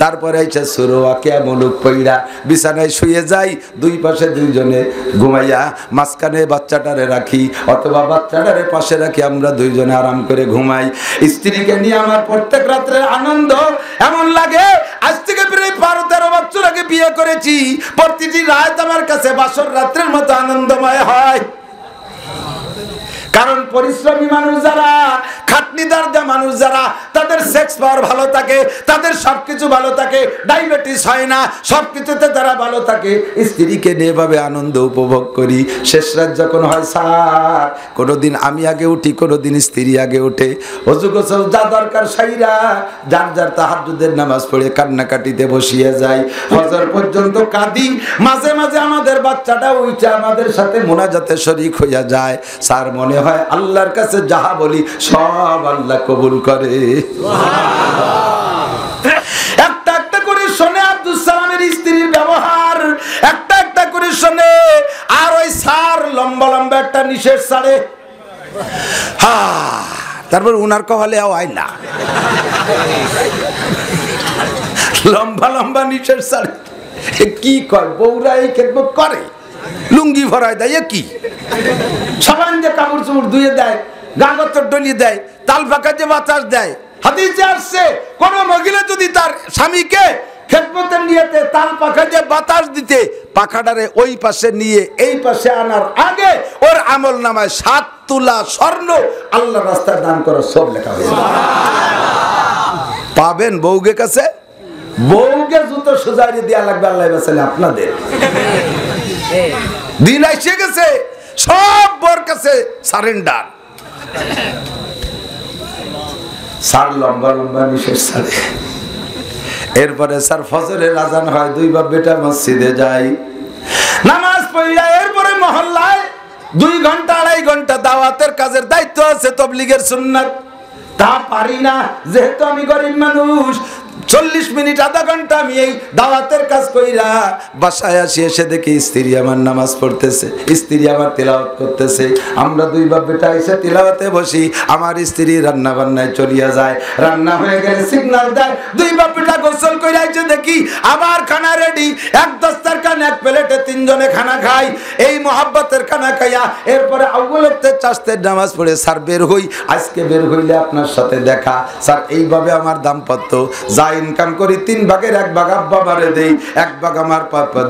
তারপরে এসে সুরোয়াকিয়া মুলুক পইড়া বিছানায় শুয়ে যাই। দুই পাশে দুইজনে ঘুমাইয়া মাঝখানে বাচ্চাটারে রাখি, অথবা বাচ্চাটারে পাশে রাখি, আমরা দুইজনে আরাম করে ঘুমাই। স্ত্রীকে নিয়ে আমার প্রত্যেক রাত্রে আনন্দ এমন লাগে আজ থেকে প্রায় 12-13 বছর আগে বিয়ে করেছি। প্রতিটি রাত আমার কাছে বাসর রাত্রের মতো আনন্দময় হয়, কারণ পরিশ্রমী মানুষ যারা, খাটনিদার মানুষ যারা, তাদের সেক্স পাওয়ার ভালো থাকে, তাদের সবকিছু ভালো থাকে, ডায়াবেটিস হয় না, সবকিছুতে তারা ভালো থাকে। স্ত্রীকে নিয়ে ভাবে আনন্দ উপভোগ করি। শেষ রাত যখন হয় স্যার, কোনোদিন আমি আগে উঠি, কোনোদিন স্ত্রী আগে উঠে, ওযু গোসল যা দরকার সাইরা যার যার তাহাজ্জুদের নামাজ পড়ে কান্নাকাটিতে বসিয়ে যায়। ফজর পর্যন্ত কাঁদি, মাঝে মাঝে আমাদের বাচ্চাটা উইচা আমাদের সাথে মোনাজাতে শরীক হইয়া যায়। স্যার মনে হয় আল্লাহর কাছে যাহা বলি সব আল্লাহ কবুল করে। একটা একটা করে শোনে আব্দুল সালামের স্ত্রীর ব্যবহার, একটা একটা করে শোনে। আর ওই স্যার লম্বা লম্বা একটা নিশেষ ছাড়ে, তারপর উনার কপালে হয় না, লম্বা লম্বা নিশেষ ছাড়ে। কি কয় বউরা এই খেদমত করে, লুঙ্গি ভরায় দেয়, কি সাবান দিয়ে কাপড় চোপড় ধুয়ে দেয়, গাগতর ডলিয়ে দেয়, তাল ফাঁকা যে বাতাস দেয়। হাদিসে আসছে কোন মহিলা যদি তার স্বামীকে খেদমতের নিয়েতে তাল পাখা দিয়ে বাতাস দিতে, পাখাটারে ওই পাশে নিয়ে এই পাশে আনার আগে ওর আমল নামায় 7 তুলা স্বর্ণ আল্লাহ রাস্তায় দান করা সব লেখা হয়েছে। পাবেন বউকে কাছে, বউকে জুতো সোজাই দেওয়া লাগবে। আল্লাহ বাঁচালে আপনাদের দিন এসে গেছে, সব বর কাছে সারেন্ডার। স্যার লম্বা লম্বা নিশেষ ছাড়ে। এরপরে স্যার ফজরের আজান হয়, 2 বাপ বেটা মসজিদে যাই, নামাজ পড়িয়া এরপরে মহল্লায় 2 ঘন্টা 2.5 ঘন্টা দাওয়াতের কাজের দায়িত্ব আছে, তবলিগের সুন্নাত। তা পারি না, যেহেতু আমি গরিব মানুষ। 40 মিনিট আধা ঘন্টা আমি এই দাওয়াতের কাজ কইরা বাসায় আসি, এসে দেখি স্ত্রী আমার নামাজ পড়তেছে, স্ত্রী আমার তিলাওয়াত করতেছে। আমরা 2 বাপ বেটা এসে তিলাওয়াতে বসি, আমার স্ত্রী রান্না বান্নায় চলিয়া যায়। রান্না হয়ে গেলে সিগন্যাল দেয়, 2 বাপ বেটা গোসল কইরা এসে দেখি আবার খানা রেডি। 1 দস্তারখান 1 প্লেটে 3 জনে খানা খাই। এই মোহাব্বতের খানা খাইয়া এরপরে আউ্বলতে চাষতের নামাজ পড়ে স্যার বের হই। আজকে বের হইলে আপনার সাথে দেখা। স্যার এইভাবে আমার দাম্পত্য যায় ইনকাম করি 3 ভাগের 1 ভাগ আব্বা মারে দেই, 1 ভাগ আমার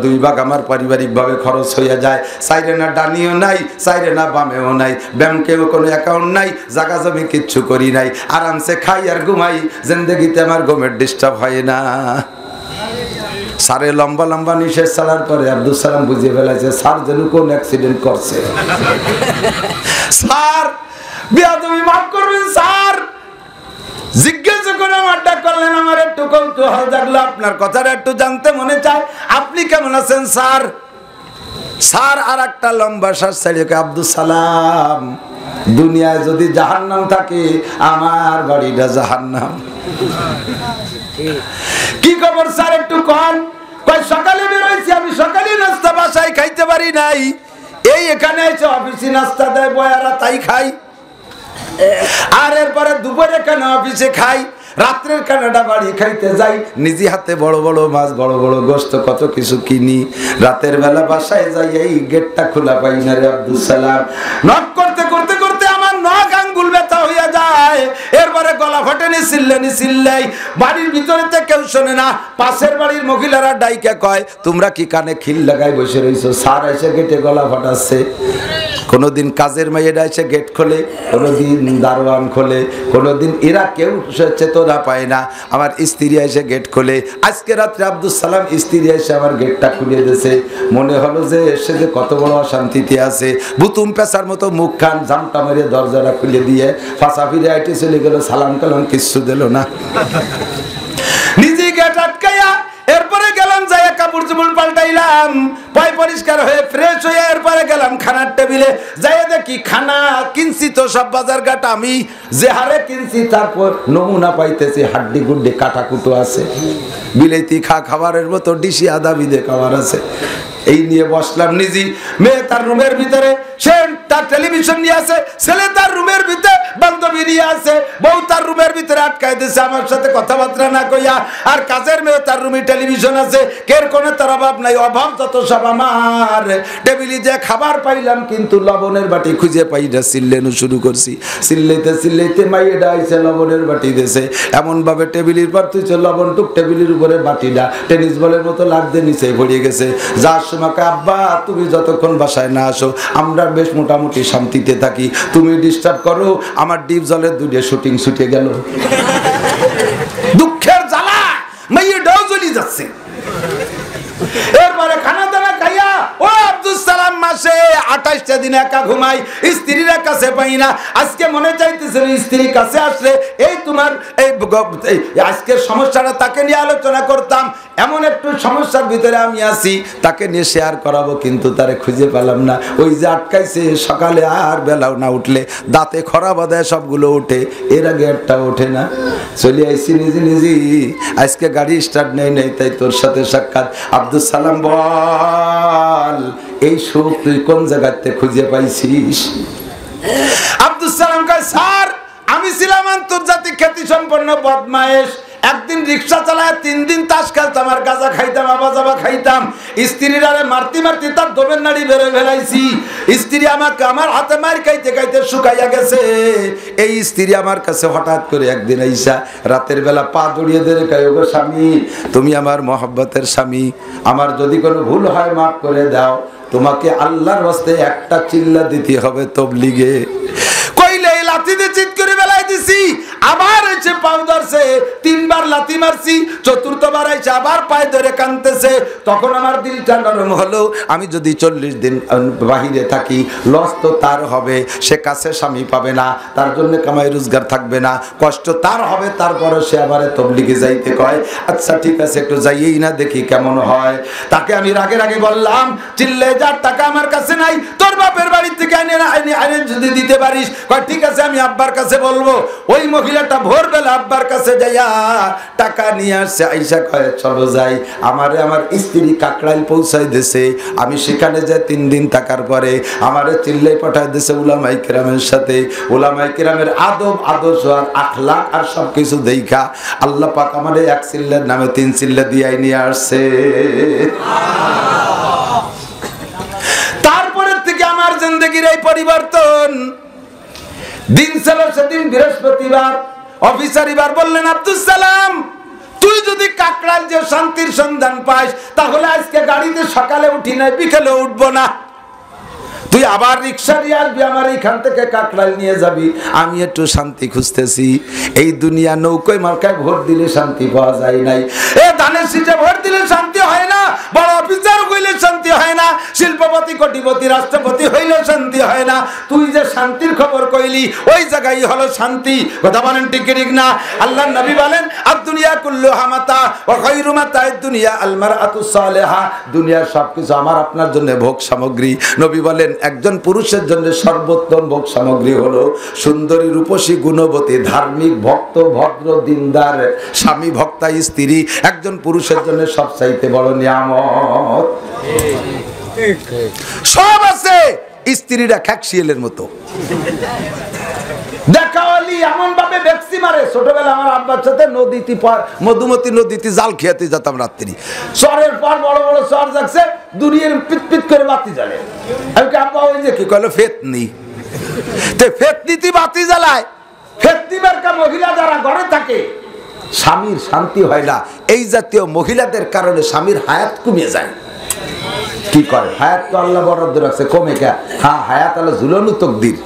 2 ভাগ আমার পারিবারিক ভাবে খরচ হয়ে যায়। সাইরে না ডানিও নাই, সাইরে না বামেও নাই, ব্যাংকেও কোনো অ্যাকাউন্ট নাই, জায়গা জমি কিচ্ছু করি নাই, আরামসে খাই আর ঘুমাই, জিন্দেগিতে আমার ঘুমের ডিস্টার্ব হয় না। সারে লম্বা লম্বা নিঃশ্বাস ছাড়ার পরে আব্দুল সালাম বুঝিয়ে ফেলেছে স্যার যেন কোন অ্যাক্সিডেন্ট করছে। স্যার বেয়াদবি মাফ করবেন স্যার, জিজ্ঞাসা করে আড্ডা করলেন, আমার একটু কৌতূহল জাগলো, আপনার কথাটা একটু জানতে মনে চায়, আপনি কেমন আছেন স্যার? স্যার আর একটা লম্বা শ্বাস ছাড়িয়ে আব্দুল সালাম, দুনিয়ায় যদি জাহান্নাম থাকে আমার বাড়িটা জাহান্নাম। কি খবর স্যার একটু কন? কই সকালে বের হইছি আমি, সকালে নাস্তা বাসায় খাইতে পারি নাই, এই এখানে এসে অফিসে নাস্তা দেয় বয়ারা তাই খাই, আর এরপরে দুপুরে কেন অফিসে খাই, রাত্রের কানাডা বাড়ি খাইতে যাই, নিজে হাতে বড় বড় মাছ বড় বড় গোশত কত কিছু কিনি, রাতের বেলা বাসায় যাই এই গেটটা খোলা পাই না রে আব্দুল সালাম। নক করতে করতে করতে আমার নখ আঙ্গুল ব্যথা হইয়া যায়, এরপরে গলা ফটে নি চিল্লাই, বাড়ির ভিতরেতে কেউ শোনে না, পাশের বাড়ির মহিলারা ডাইকে কয় তোমরা কি কানে খিল লাগাই বসে রইছো? স্যার এসে গেটে গলা ফাটাচ্ছে। কোনোদিন কাজের মেয়েরা এসে গেট খোলে, কোনোদিন দারোয়ান খোলে, কোনোদিন এরা কেউ চেতনা পায় না, আমার স্ত্রী এসে গেট খোলে। আজকে রাত্রে আব্দুল সালাম স্ত্রী এসে আমার গেটটা খুলে দিয়েছে, মনে হলো যে এসে যে কত বড় অশান্তিতে আছে, বুতুম পেশার মতো মুখ খান জামটা মেরে দরজাটা খুলে দিয়ে ফাঁসা ফিরে আইটে চলে গেল, সালাম কালাম কিচ্ছু দিল না, নিজে গেট আটকাইয়া এরপরে গেলাম যাই কাপড় চোপড় পাল্টাইলাম, পয় পরিষ্কার হয়ে ফ্রেশ হয়ে এরপরে গেলাম খানার টেবিলে, যাই দেখি খানা কিনছি তো সব বাজার ঘাট আমি যে হারে কিনছি, তারপর নমুনা পাইতেছি হাড্ডি গুড্ডি কাটা কুটো আছে, বিলেতি খাবারের মতো ডিশি আদা বিদে খাবার আছে। এই নিয়ে বসলাম নিজে, মেয়ে তার রুমের ভিতরে, সে তার টেলিভিশন নিয়ে আছে, ছেলে তার রুমের ভিতরে বান্ধবী নিয়ে আছে, বউ তার রুমের ভিতরে আটকাই দিয়েছে আমার সাথে কথাবার্তা না কইয়া, আর কাজের মেয়ে তার রুমে টেলিভিশন আছে, কের কোনে তার অভাব নাই, অভাব যত সব আমার। টেবিলে যে খাবার পাইলাম কিন্তু লবণের বাটি খুঁজে পাই না, চিল্লানো শুরু করছি, চিল্লাইতে মাইয়েটা আইছে লবণের বাটি দিয়েছে, এমন ভাবে টেবিলের পর তুইছে লবণ টুক টেবিলের উপরে বাটিটা টেনিস বলের মতো লাগতে নিচে পড়ে গেছে। যার তোমাকে আব্বা তুমি যতক্ষণ বাসায় না আসো আমরা বেশ মোটামুটি শান্তিতে থাকি, তুমি ডিস্টার্ব করো, আমার ডিপ জলের দুধে শুটিং ছুটে গেল, দুঃখের জ্বালা মেয়েটাও জ্বলি যাচ্ছে। এরপরে খানা দানা খাইয়া ও আব্দুল সালাম মাসে 28টা দিন একা ঘুমাই, স্ত্রীর কাছে পাই না। আজকে মনে চাইতেছিল স্ত্রীর কাছে আসলে এই তোমার এই আজকের সমস্যাটা তাকে নিয়ে আলোচনা করতাম, এমন একটু সমস্যার ভিতরে আমি আছি, তাকে নিয়ে শেয়ার করাবো, কিন্তু তারে খুঁজে পেলাম না। ওই যে আটকাইছে, সকালে আর বেলাও না উঠলে দাঁতে খরা বাঁধায় সবগুলো ওঠে, এর আগে একটা ওঠে না। চলে আইসি নিজে আজকে গাড়ি স্টার্ট নেই, তাই তোর সাথে সাক্ষাৎ। আব্দুল সালাম বল এই সুখ তুই কোন জায়গাতে খুঁজে পাইছিস? আব্দুল সালাম কয় স্যার আমি ছিলাম আন্তর্জাতিক খ্যাতি সম্পন্ন বদমায়েশ, একদিন রিক্সা চালায় 3 দিন তাস খেলতাম আর গাঁজা খাইতাম, আবাজাবা খাইতাম, স্ত্রীর আরে মারতে তার দমের নাড়ি বেরোয় ফেলাইছি, স্ত্রী আমাকে আমার হাতে মার খাইতে খাইতে শুকাইয়া গেছে। এই স্ত্রী আমার কাছে হঠাৎ করে একদিন আইসা রাতের বেলা পা জড়িয়ে ধরে কয় ওগো স্বামী তুমি আমার মহব্বতের স্বামী, আমার যদি কোনো ভুল হয় মাফ করে দাও, তোমাকে আল্লাহর ওয়াস্তে একটা চিল্লা দিতে হবে তবলিগে। কইলে লাথি দিয়ে চিৎ করে বেলাই দিছি, আবার এসে পাও ধরছে, 3 বার লাথি মারছি, 4র্থবার এসে আবার পায়ে ধরে কাঁদতেছে। তখন আমার দিলটা নরম হলো, আমি যদি 40 দিন বাহিরে থাকি লস তো তার হবে, সে কাছে স্বামী পাবে না, তার জন্য কামাই রোজগার থাকবে না, কষ্ট তার হবে, তারপরে সে আবার তবলিগে যাইতে কয়। আচ্ছা ঠিক আছে একটু যাইয়েই না দেখি কেমন হয়। তাকে আমি রাগে বললাম চিল্লে যার টাকা আমার কাছে নাই, তোর বাপের বাড়ি থেকে আইনে যদি দিতে পারিস, কয় ঠিক আছে আমি আব্বার কাছে বলবো। ওই মহিলাটা ভোরবেলা আব্বার কাছে যাইয়া টাকা নিয়ে আসছে, আইসা কয় চলো যাই, আমারে আমার স্ত্রী কাকড়াইল পৌঁছাই দিছে, আমি সেখানে যাই 3 দিন থাকার পরে আমারে চিল্লাই পাঠাই দিছে উলামায়ে কেরামের সাথে। উলামায়ে কেরামের আদব আদর্শ আর আখলাক আর সবকিছু দেখা আল্লাহ পাক আমারে 1 চিল্লার নামে 3 চিল্লা দিয়ে নিয়ে আসছে। তারপরের থেকে আমার জিন্দেগির এই পরিবর্তন। দিন ছিল সেদিন বৃহস্পতিবার, অফিসার এবার বললেন আব্দুল সালাম তুই যদি কাকড়াল যে শান্তির সন্ধান পাস, তাহলে আজকে গাড়িতে সকালে উঠি নাই, বিকেলে উঠবো না। তুই আবার রিক্সা নিয়ে আসবি, আমার এইখান থেকে কাকড়াল নিয়ে যাবি। আমি একটু শান্তি খুঁজতেছি। এই দুনিয়া নৌকোয় মার্কায় ভোট দিলে শান্তি পাওয়া যায় নাই, এ ধানের শীষে ভোট দিলে শান্তি হয় না, বড় অফিসার হইলে শান্তি হয় না, শিল্পপতি কোটিপতি রাষ্ট্রপতি হইলে শান্তি হয় না। তুই যে শান্তির খবর কইলি, ওই জায়গায় হলো শান্তি। কথা বলেন ঠিক ঠিক না? আল্লাহর নবী বলেন, আদ-দুনিয়া কুল্লুহা মাতা ওয়া খায়রু মাতা'আদ দুনিয়া আল মারআতুস সালিহা। দুনিয়ার সবকিছু আমার আপনার জন্য ভোগ সামগ্রী। নবী বলেন, একজন পুরুষের জন্য সর্বোত্তম ভোগ সামগ্রী হলো সুন্দরী, রূপসী, গুণবতী, ধার্মিক, ভক্ত, ভদ্র, দিনদার স্বামী, ভক্তা স্ত্রী একজন পুরুষের জন্য সবচাইতে বড় নিয়ামত। সব আছে, স্ত্রীরা খ্যাকশিয়ালের মতো। দেখাওয়ালি এমন ভাবে ভ্যাকসি মারে। ছোটবেলা আমার আব্বার সাথে নদীতে, মধুমতি নদীতে জাল খেয়াতে যেতাম রাত্রি। চরের পর বড় বড় চর যাচ্ছে, দুনিয়ার পিট পিট করে বাতি জ্বালে। আমি আব্বা ওই যে কি কইলো, ফেতনি। ফেতনিতে বাতি জ্বালায়। ফেতনি মার্কা মহিলা যারা ঘরে থাকে, স্বামীর শান্তি হয় না। এই জাতীয় মহিলাদের কারণে স্বামীর হায়াত কমে যায়। কি করে? হায়াত তো আল্লাহ বরাদ্দ রাখছে, কমে কে? হ্যাঁ, হায়াত আল্লাহ ঝুলানো তকদির।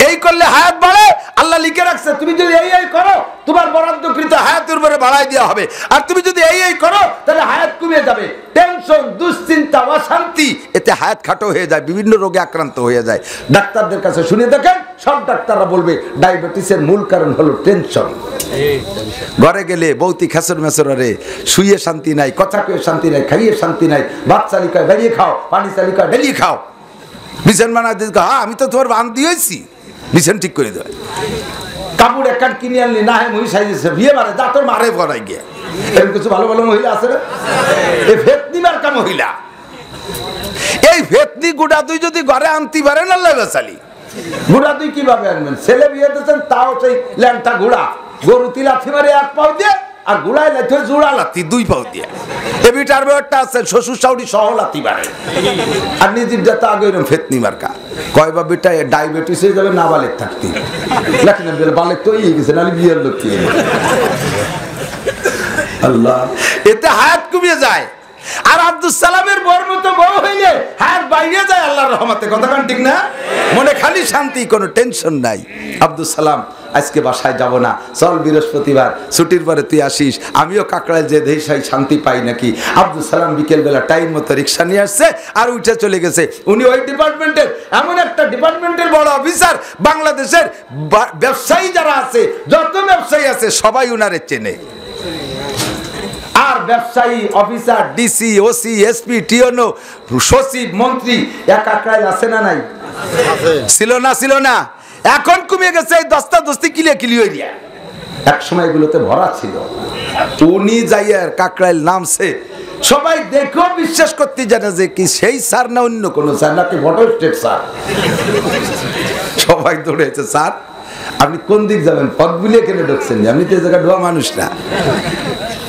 এই করলে হায়াত বাড়ে, আল্লাহ লিখে রাখছে। তুমি যদি এই করো, তোমার বরাদ্দকৃত হায়াতের উপরে বাড়াই দেওয়া হবে। আর তুমি যদি এই করো, তাহলে হায়াত কমে যাবে। টেনশন, দুশ্চিন্তা, অশান্তি, এতে হায়াত খাটো হয়ে যায়, বিভিন্ন রোগে আক্রান্ত হয়ে যায়। ডাক্তারদের কাছে শুনে দেখেন, সব ডাক্তাররা বলবে ডায়াবেটিসের মূল কারণ হলো টেনশন। ঘরে গেলে বৌতি খেসর মেসরে, শুয়ে শান্তি নাই, কথা কয়ে শান্তি নাই, খাইয়ে শান্তি নাই, ভাত চালিকায় বেরিয়ে খাও, পানি চালিকায় ঢেলিয়ে খাও, বিছান বানা দিতে, হ্যাঁ আমি তো তোমার বান দিয়েছি, বিছান ঠিক করে দেয়। কাপড় একখান কিনে আনলি না, হ্যাঁ মহি সাইজেছে, বিয়ে মারে, যা তোর মারে পড়াই গিয়ে। এরকম কিছু ভালো ভালো মহিলা আছে না? এই ফেতনি মার্কা মহিলা। এই ফেতনি গুড়া তুই যদি ঘরে আনতে পারেন, আল্লাহ বেচালি। গুড়া তুই কিভাবে আনবেন? ছেলে বিয়ে দিচ্ছেন, তাও সেই ল্যাংটা ঘোড়া, গরু তিলাথি মারে এক পাও দিয়ে, আর গুড়ায় লাথি জোড়া লাথি দুই পাও দিয়ে। এবিটার একটা আছে, শ্বশুর শাশুড়ি সহ লাথি মারে। আর নিজের যাতে আগে এরকম ফেতনি মার্কা। কয় বা বেটা ডায়াবেটিস হয়ে যাবে না বালেক থাকতে, লেখেন বালেক তো এই গেছে, নাহলে বিয়ের লোক কি। আল্লাহ, এতে হায়াত কমিয়ে যায়। আর আব্দুল সালামের বর মতো বউ হইলে হায়াত বাইরে যায় আল্লাহর রহমতে। কথা কান ঠিক না? মনে খালি শান্তি, কোনো টেনশন নাই। আব্দুল সালাম, আজকে বাসায় যাব না, চল বৃহস্পতিবার ছুটির পরে তুই আসিস, আমিও কাকড়ায় যে দেশাই শান্তি পাই নাকি। আব্দুল সালাম বিকেল বেলা টাইম মতো রিক্সা নিয়ে আসছে আর উঠে চলে গেছে। উনি ওই ডিপার্টমেন্টের, এমন একটা ডিপার্টমেন্টের বড় অফিসার, বাংলাদেশের ব্যবসায়ী যারা আছে, যত ব্যবসায়ী আছে সবাই উনারে চেনে। আর ব্যবসায়ী, অফিসার, ডিসি, ওসি, এসপি, টিওনো, সচিব, মন্ত্রী এক কাকড়ায় আছে না নাই? ছিল না? ছিল না। এখন কমে গেছে, দস্তা দস্তি কিলে কিলি হয়ে যায়। এক সময় এগুলোতে ভরা ছিল। উনি যাইয়ার কাকড়াইল নামছে, সবাই দেখো বিশ্বাস করতে জানে যে কি সেই স্যার না অন্য কোনো স্যার, নাকি ফটো স্টেট স্যার। সবাই দৌড়েছে, স্যার আপনি কোন দিক যাবেন? পথ বুলিয়ে কেন ঢুকছেন? আপনি তো জায়গায় ঢোয়া মানুষ না।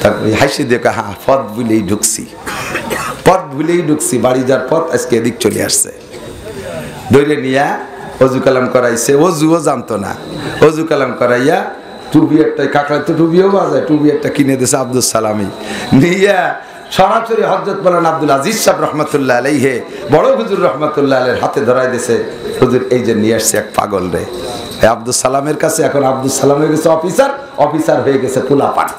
তারপরে হাসি দেখো, হ্যাঁ পথ ভুলেই ঢুকছি, পথ ভুলেই ঢুকছি, বাড়ি যার পথ আজকে এদিক চলে আসছে। ধরে নিয়ে অজু কালাম করাইছে, অজুও জানতো না, অজু কালাম করাইয়া টুপি একটা, কাকড়ায় তো টুপিও বাজায়, টুপি একটা কিনে দিয়েছে আব্দুল সালামি। নিয়ে সরাসরি হযরত মাওলানা আব্দুল আজিজ সাহেব রহমতুল্লাহ আলাইহি, বড় হুজুর রহমতুল্লাহ আলাইহির হাতে ধরাই দিয়েছে। হুজুর এই যে নিয়ে আসছে এক পাগল রে, আব্দুল সালামের কাছে। এখন আব্দুল সালাম হয়ে গেছে অফিসার, অফিসার হয়ে গেছে পোলাপান।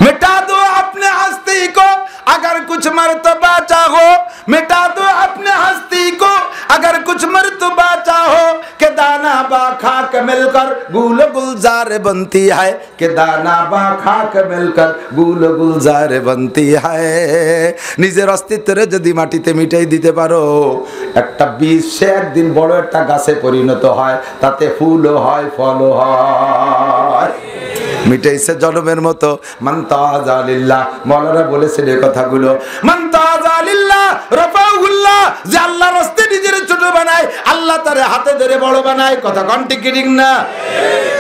मिटा दो अपने हस्ती को अगर कुछ मर्तबा चाहो, मिटा दो अपने हस्ती को अगर कुछ मर्तबा चाहो, के दाना बा खाक मिलकर गुल गुलजार बनती है, के दाना बा खाक मिलकर गुल गुलजार बनती है। নিজের অস্তিত্বরে যদি মাটিতে মিটাই দিতে পারো, একটা বীজ সে একদিন বড় একটা গাছে পরিণত হয়, তাতে ফুলও হয়, ফলও হয়। মিটাইছে জনমের মতো। মান তাআযা লিল্লাহ, মাওলানা বলেছেন এই কথাগুলো। মান তাআযা লিল্লাহ রাফাউল্লাহ, যে আল্লাহর রাস্তায় নিজের ছোট বানায়, আল্লাহ তারে হাতে ধরে বড় বানায়। কথা কোন ঠিক ঠিক না?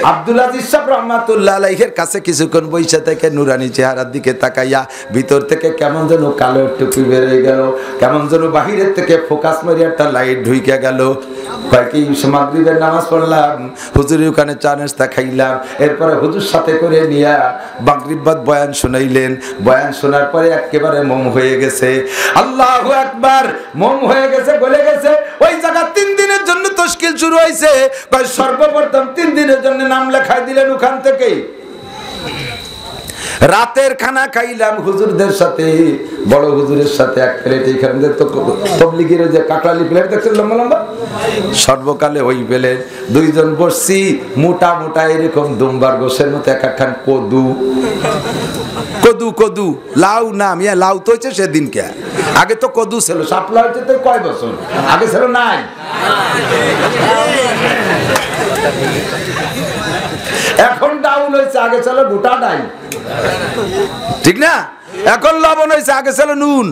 আব্দুল আজিজ সাহেব রহমাতুল্লাহ আলাইহির কাছে কিছুক্ষণ বইসা থেকে নুরানি চেহারার দিকে তাকাইয়া ভিতর থেকে কেমন যেন কালো টুপি বেরিয়ে গেল, কেমন যেন বাহিরের থেকে ফোকাস মারি একটা লাইট ঢুইকে গেল। কয়েকই মাগরিবের নামাজ পড়লাম, হুজুরের ওখানে চা নাস্তা খাইলাম, এরপরে হুজুর সাথে করে নিয়ে মাগরিব বাদ বয়ান শুনাইলেন। বয়ান শোনার পরে একেবারে মম হয়ে গেছে। আল্লাহু আকবার, মম হয়ে গেছে, গলে গেছে। ওই জায়গা 3 দিনের জন্য তশকিল শুরু হয়েছে। সর্বপ্রথম 3 দিনের জন্য নাম লেখাই দিলেন ওখান থেকে। রাতের খানা খাইলাম হুজুরদের সাথে, বড় হুজুরের সাথে এক প্লেট। এইখানে তো তবলিগের যে কাকড়ালি প্লেট দেখছেন লম্বা লম্বা, সর্বকালে ওই প্লেট। 2 জন বসছি, মোটা মোটা এরকম দুম্বার গোশের মতো এক একখান কদু কদু কদু লাউ না মিয়া, লাউ তো হয়েছে সেদিনকে। আগে তো কদু ছিল, শাপলা হয়েছে তো কয় বছর আগে ছিল, নাই এখন ডাউন হয়েছে, আগে ছিল গোটা ডাই, ঠিক না? এখন লবণ হয়েছে, আগে ছিল নুন।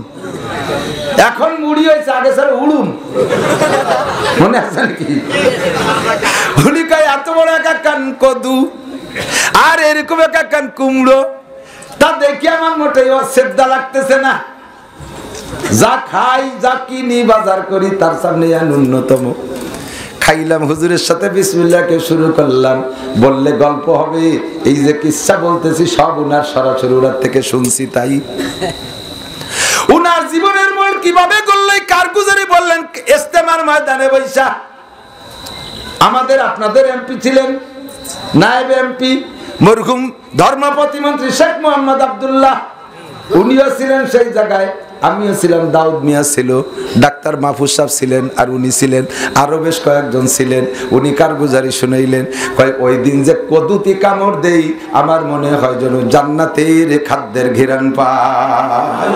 এখন মুড়ি হয়েছে, আগে ছিল উড়ুম, মনে আছে নাকি? উনি কয় এত বড় এক কান কদু আর এরকম এক কান কুমড়ো, তা দেখি আমার মোটেই সেদ্ধা লাগতেছে না। যা খাই যা কিনি বাজার করি তার সামনে ন্যূনতম খাইলাম। হুজুরের সাথে বিসমিল্লাহকে শুরু করলাম, বললে গল্প হবে। এই যে কিচ্ছা বলতেছি সব উনার সরাসরি উনার থেকে শুনছি। তাই উনার জীবনের মোড় কিভাবে করলে কারগুজারি বললেন ইস্তেমার ময়দানে বৈশা। আমাদের আপনাদের এমপি ছিলেন, নায়েব এমপি মরহুম ধর্ম প্রতিমন্ত্রী শেখ মোহাম্মদ আব্দুল্লাহ, উনিও ছিলেন সেই জায়গায়। আমিও ছিলাম, দাউদ মিয়া ছিল, ডাক্তার মাহফুজ সাহেব ছিলেন, আর উনি ছিলেন, আরো বেশ কয়েকজন ছিলেন। উনি কারগুজারি শুনাইলেন। ওই দিন যে কদুতি কামড় দেই, আমার মনে হয় যেন জান্নাতের খাদ্যের ঘিরান পায়।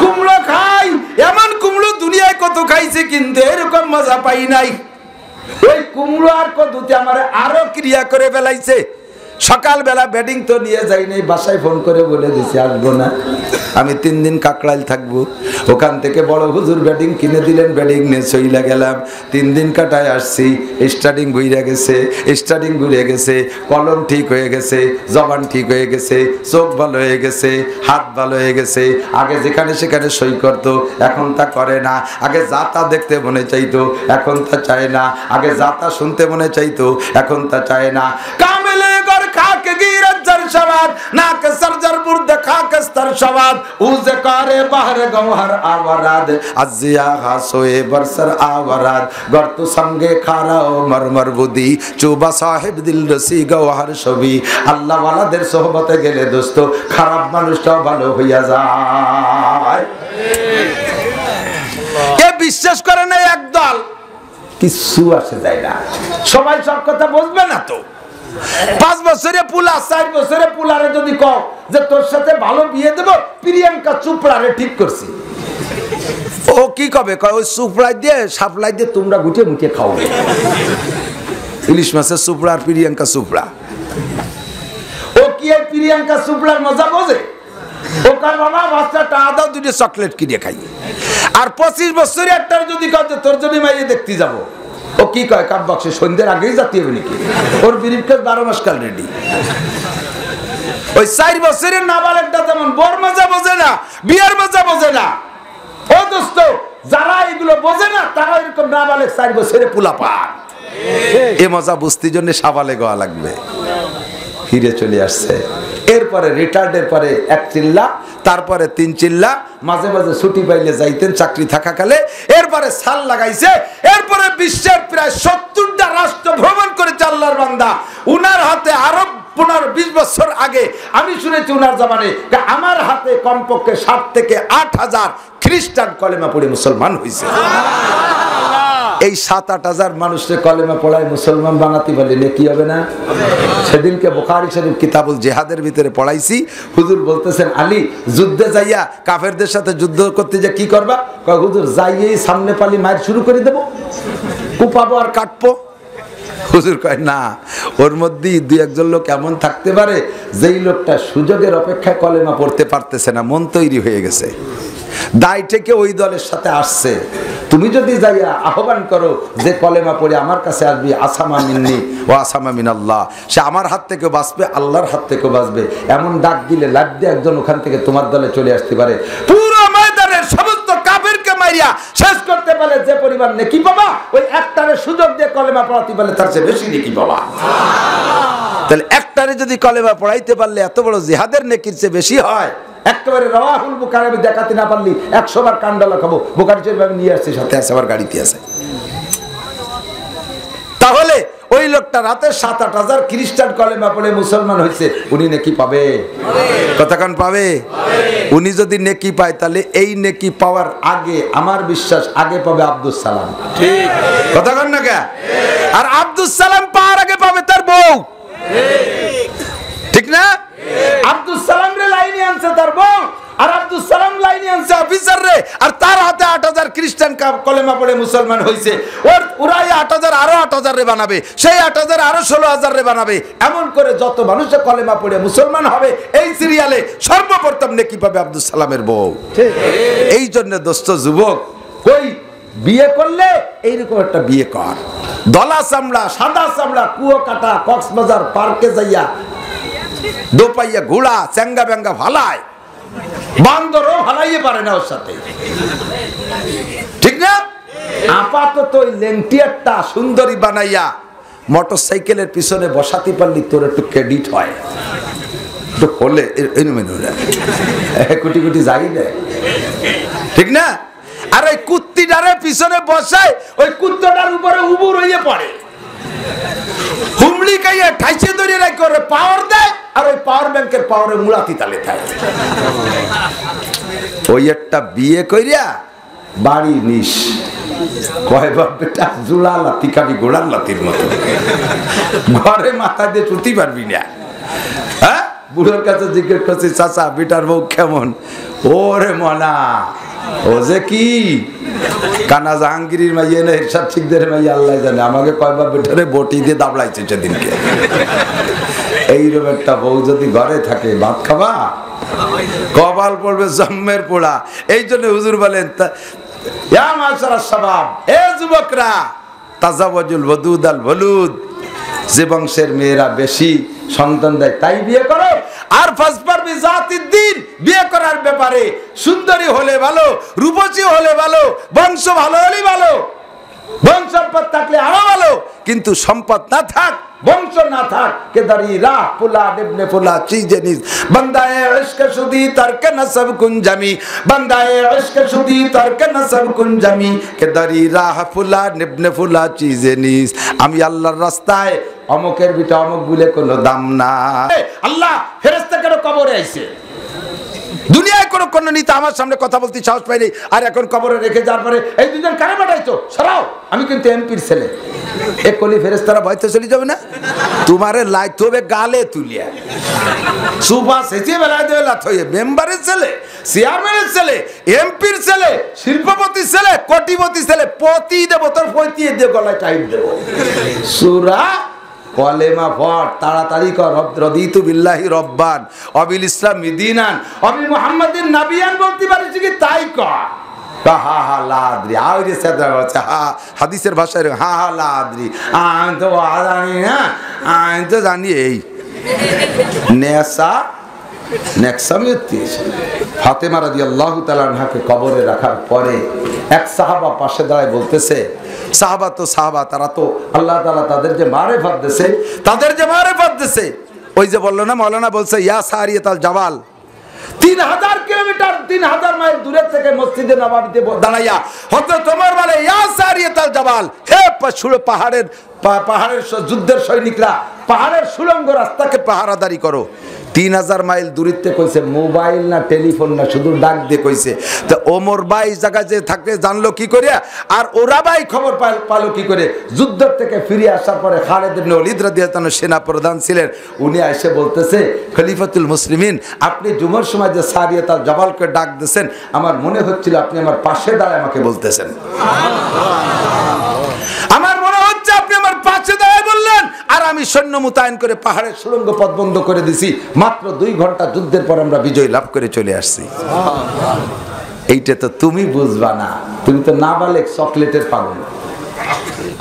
কুমড়ো খাই, এমন কুমড়ো দুনিয়ায় কত খাইছে, কিন্তু এরকম মজা পাই নাই। ওই কুমড়ো আর কদুতি আমার আরো ক্রিয়া করে ফেলাইছে। সকালবেলা ব্যাটিং তো নিয়ে যাই নাই, বাসায় ফোন করে বলে দিছি আসবো না, আমি 3 দিন কাকড়াইল থাকবো। ওখান থেকে বড় হুজুর ব্যাটিং কিনে দিলেন, ব্যাটিং নিয়ে চইলা গেলাম। 3 দিন কাটায় আসছি, স্টার্টিং ঘুরে গেছে, স্টার্টিং ঘুরে গেছে, কলম ঠিক হয়ে গেছে, জবান ঠিক হয়ে গেছে, চোখ ভালো হয়ে গেছে, হাত ভালো হয়ে গেছে। আগে যেখানে সেখানে সই করতো, এখন তা করে না। আগে যা তা দেখতে মনে চাইতো, এখন তা চায় না। আগে যা তা শুনতে মনে চাইতো, এখন তা চায় না। কামেলে গর খাকে গিরত জর সওয়াদ, না কে সরজর বুর্দ খাকে স্তর সওয়াদ, উজে করে বাহর গওহর আওরাদ, আজিয়া হাসোয়ে বরসর আওরাদ, গর্ত সঙ্গে খারাও মরমর বুদি, চুবা সাহেব দিল রসি গওহর ছবি। আল্লাহ ওয়ালাদের সোহবতে গেলে দোস্ত খারাপ মানুষটাও ভালো হইয়া যায়। কে বিশ্বাস করে না একদল, কিছু আসে যায় না। সবাই সব কথা বুঝবে না তো। 5 বছরে পুলা, 4 বছরে পুলারে যদি কও যে তোর সাথে ভালো বিয়ে দেব, প্রিয়াঙ্কা চোপড়ারে ঠিক করছি, ও কি কবে? কয় ওই চোপড়া দিয়ে সাপ্লাই দিয়ে তোমরা গুটিয়ে মুটিয়ে খাও। ইলিশ মাছের চোপড়া আর প্রিয়াঙ্কা চোপড়া, ও কি এই প্রিয়াঙ্কা চোপড়ার মজা বোঝে? ও কার বাবা বাচ্চাটা আদা 2টা চকলেট কিনে খাই। আর 25 বছরে একটা যদি কয় তোর জন্য মাইয়ে দেখতে যাবো, ও কি কয় কাপ বাক্সে সন্ধ্যের আগেই যাতে হবে নাকি? ওর ব্রিফকেস 12 মাস কাল রেডি। ওই 4 বছরের নাবালকটা যেমন বর মজা বোঝে না, বিয়ের মজা বোঝে না। ও দোস্ত, যারা এগুলো বোঝে না তারা এরকম নাবালক 4 বছরে পোলা পান। এ মজা বুঝতে জন্য সাবালে গোয়া লাগবে। ফিরে চলে আসছে। এরপরে রিটায়ার্ডের পরে 1 চিল্লা, তারপরে 3 চিল্লা, মাঝে মাঝে ছুটি পাইলে যাইতেন চাকরি থাকাকালে। এরপরে সাল লাগাইছে। এরপরে বিশ্বের প্রায় 70টা রাষ্ট্র ভ্রমণ করেছে আল্লাহর বান্দা। উনার হাতে আরো 15-20 বছর আগে আমি শুনেছি উনার জামানে আমার হাতে কমপক্ষে 7 থেকে 8,000 খ্রিস্টান কলেমা পড়ে মুসলমান হয়েছে। এই 7-8 হাজার মানুষকে কলেমা পড়ায় মুসলমান বানাতে পারলে কি হবে না? সেদিনকে বুখারী শরীফ কিতাবুল জিহাদের ভিতরে পড়াইছি। হুজুর বলতেছেন, আলী যুদ্ধে যাইয়া কাফেরদের সাথে যুদ্ধ করতে যে কি করবা? কয় হুজুর যাইয়েই সামনে পালি মায়ের শুরু করে দেবো, কুপাবো আর কাটবো। হুজুর কয় না, ওর মধ্যে 2-1 লোক এমন থাকতে পারে যেই লোকটা সুযোগের অপেক্ষায় কলেমা পড়তে পারতেছে না, মন তৈরি হয়ে গেছে, দায় থেকে ওই দলের সাথে আসছে। তুমি যদি যাইয়া আহ্বান করো যে কলেমা পড়ে আমার কাছে আসবি, আসামা মিন্নি ও আসামা মিনাল্লাহ, সে আমার হাত থেকে বাঁচবে, আল্লাহর হাত থেকে বাঁচবে, এমন ডাক দিলে লাভ দিয়ে একজন ওখান থেকে তোমার দলে চলে আসতে পারে। পুরো ময়দানের সমস্ত কাফেরকে মারিয়া শেষ করতে পারে যে পরিমাণ নেকি পাবা, ওই একটারে সুযোগ দিয়ে কলেমা পড়াতে পারলে তার চেয়ে বেশি নেকি পাবা। তাহলে একটারে যদি কলেমা পড়াইতে পারলে এত বড় জিহাদের নেকির চেয়ে বেশি হয়। একেবারে রাওয়াহুল বুখারী আমি দেখাতে না পারলি 100 বার কান্ডালা খাবো। বুখারী শরীফ আমি নিয়ে আসছি, সাথে আছে, আমার গাড়িতে আছে। তাহলে ওই লোকটা রাতে 7-8 হাজার খ্রিস্টান কলেমা পড়ে মুসলমান হয়েছে, উনি নেকি পাবে? কতক্ষণ পাবে? উনি যদি নেকি পায় তাহলে এই নেকি পাওয়ার আগে আমার বিশ্বাস আগে পাবে আব্দুল সালাম। ঠিক কতক্ষণ না কে? আর আব্দুল সালাম পাওয়ার আগে পাবে তার বউ। ঠিক না? আব্দুল সালাম রে লাইনে আনছে তার বউ, আর আব্দুল সালাম লাইনে আনছে অফিসার রে, আর তার হাতে 8000 খ্রিস্টান কলেমা পড়ে মুসলমান হয়েছে। ওরা 8000 আরো 8000 রে বানাবে, সেই 8000 আরো 16000 রে বানাবে। এমন করে যত মানুষে কলেমা পড়ে মুসলমান হবে এই সিরিয়ালে সর্বপ্রথম নেকি পাবে আব্দুল সালামের বউ। এই জন্য দোস্ত যুবক, কই বিয়ে করলে এইরকম একটা বিয়ে কর, দলা চামড়া সাদা চামড়া কুয়াকাটা কক্সবাজার পার্কে যাইয়া দোপাইয়া ঘোড়া চ্যাঙ্গা ব্যাঙ্গা ভালায়, বান্দরও ভালাইয়ে পারে না ওর সাথে। ঠিক না? আপাতত ওই লেংটিয়ারটা সুন্দরী বানাইয়া মোটর সাইকেলের পিছনে বসাতে পারলি তোর একটু ক্রেডিট হয়, একটু হলে কোটি কোটি যাই না। ঠিক না? আর ওই কুত্তিটারে পিছনে বসায়, ওই কুত্তাটার উপরে উবুর হইয়ে পড়ে, হুমলি খাইয়ে ঠাইছে ধরে রাখে, ওরে পাওয়ার দেয়, আর ওই পাওয়ার ব্যাংকের পাওয়ারে মুলাতি তালে থাকে। ওই একটা বিয়ে কইরা বাড়ি নিস, কয় বাপ বেটা জুলা লাতি খাবি গোড়ার লাতির মতো, ঘরে মাথা দিয়ে চুতি পারবি না। হ্যাঁ, বুড়োর কাছে জিজ্ঞেস করছি, চাচা বেটার বউ কেমন? ওরে মনা, ও যে কি কানা জাহাঙ্গীরের মাইয়ে না এরশাদ শিকদার মাইয়ে আল্লাহ জানে, আমাকে কয়বার বেটারে বটি দিয়ে দাবলাইছে সেদিনকে। এইরকম একটা বউ যদি ঘরে থাকে ভাত খাবা, কপাল পড়বে জম্মের পোড়া। এই জন্য হুজুর বলেন, ইয়া মাশাআল্লাহ শাবাব, এ যুবকরা, তাজাওয়াজুল ওয়াদুদ আল ওয়ালুদ, যে বংশের মেয়েরা বেশি সন্তান দেয় তাই বিয়ে করো। আর ফাসবার বিজাতিদ দিন, বিয়ে করার ব্যাপারে সুন্দরী হলে ভালো, রূপসী হলে ভালো, বংশ ভালো হলে ভালো, বংশ সম্পদ থাকলে আরো ভালো, কিন্তু সম্পদ না থাক, বংশ না থাক, কেদারি রাহ ফুলা ইবনে ফুলা চিজে নিজ, বান্দায়ে ইশক শুদি তরক নসব কুনজামি, বান্দায়ে ইশক শুদি তরক নসব কুনজামি, কেদারি রাহ ফুলা ইবনে ফুলা চিজে নিজ। আমি আল্লাহর রাস্তায় অমুকের বিটা অমুক বলে কোনো দাম না। আল্লাহ ফেরেশতা কেন কবরে আইছে? দুনিয়ায় কোন নেতা আমার সামনে কথা বলতে সাহস পাইনি, আর এখন কবরে রেখে যাওয়ার পরে এই দুজন কারে পাঠাইছো, সরাও, আমি কিন্তু এমপির ছেলে। এক কলি ফেরেশতারা ভয়তে চলে যাবে না? তোমারে লাইতে হবে গালে তুলিয়া, সুফা সেচে বেলায় দেবে লাথ হয়ে, মেম্বারের ছেলে, চেয়ারম্যানের ছেলে, এমপির ছেলে, শিল্পপতির ছেলে, কোটিপতির ছেলে, পতি দেবো, তোর পতিয়ে দিয়ে গলায় টাইট দেবো। সূরা কলেমা পড়, তাড়াতাড়ি কর। রদিতু বিল্লাহি রব্বান অবিল ইসলাম মিদিনান অবি মুহাম্মাদিন নাবিয়ান বলতে পারিস কি? তাই কর। হা হা লাদ্রি আউরে সাদা আছে, হা হাদিসের ভাষায় হা হা লাদ্রি, আমি তো জানি না, আমি তো জানি এই নেশা ফাতেমা রাদিয়াল্লাহু তাআলা আনহাকে কবরে রাখার পরে এক সাহাবা পাশে দাঁড়ায় বলতেছে, সাহাবা তো সাহাবা, তারা তো আল্লাহ তাআলা তাদের যে মারেফাত দিয়েছে, তাদের যে মারেফাত দিয়েছে, ওই যে বললো না মাওলানা বলছে ইয়া সারিয়াতাল জাবাল, 3000 কিলোমিটার 3000 মাইল দূরে থেকে মসজিদে নববীতে দাঁড়াইয়া হযরত ওমর বলে ইয়া সারিয়াতাল জাবাল, হে পাহাড়ের যুদ্ধের সৈনিকরা, পাহাড়ের সুড়ঙ্গ রাস্তাকে পাহারাদারি করো। 3000 মাইল দূরত্বে কইছে, মোবাইল না টেলিফোন না, শুধু ডাক দিয়ে কইছে। তো ওমর ভাই জায়গা যে থাকলে জানলো কি করে, আর ওরা ভাই খবর পালো কি করে? যুদ্ধ থেকে ফিরে আসার পরে খালিদ ইবনে ওলীদ রাদিয়াল্লাহু আনহু সেনা প্রধান ছিলেন, উনি এসে বলতেছে, খলিফাতুল মুসলিমিন, আপনি জুমার সময় যে সারিয়াতাল জাবালকে ডাক দিয়েছেন, আমার মনে হচ্ছিল আপনি আমার পাশে দাঁড়ায় আমাকে বলতেছেন। আমার মনে হচ্ছে আপনি আমার পাশে দাঁড়ায় বললেন, আর আমি সৈন্য মোতায়েন করে পাহাড়ের সুড়ঙ্গ পথ বন্ধ করে দিছি। মাত্র 2 ঘন্টা যুদ্ধের পর আমরা বিজয় লাভ করে চলে আসছি। এইটা তো তুমি বুঝবা না, তুমি তো নাবালেগ চকলেটের পাগল।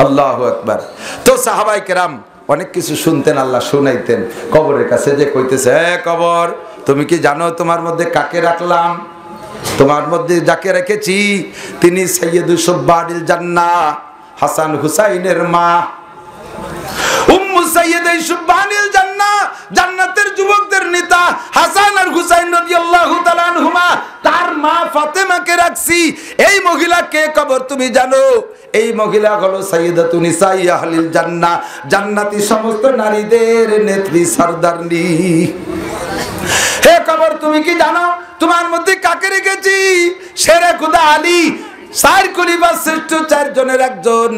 আল্লাহু আকবার। তো সাহাবায়ে কেরাম অনেক কিছু শুনতেন, আল্লাহ শুনাইতেন। কবরের কাছে যে কইতেছে, হে কবর, তুমি কি জানো তোমার মধ্যে কাকে রাখলাম? তোমার মধ্যে যাকে রেখেছি তিনি সাইয়্যিদু শুব্বানিল জান্নাহ, হাসান হুসাইনের মা উম্মু সাইয়্যিদা শুব্বানিল জান্নাহ, জান্নাতের যুবকদের নেতা হাসান আর হুসাইন রাদিয়াল্লাহু তাআলা আনহুমা, তার মা ফাতেমাকে রাখছি। এই মহিলা কে কবর তুমি জানো? এই মহিলা হলো সাইয়্যিদাতুন নিসাই আহলিল জান্নাহ, জান্নাতি সমস্ত নারীদের নেত্রী সরদারনি। হে কবর তুমি কি জানো তোমার মধ্যে কাকে রেখেছি? শেরে খুদা আলী, চার খলিফার শ্রেষ্ঠ চারজনের একজন,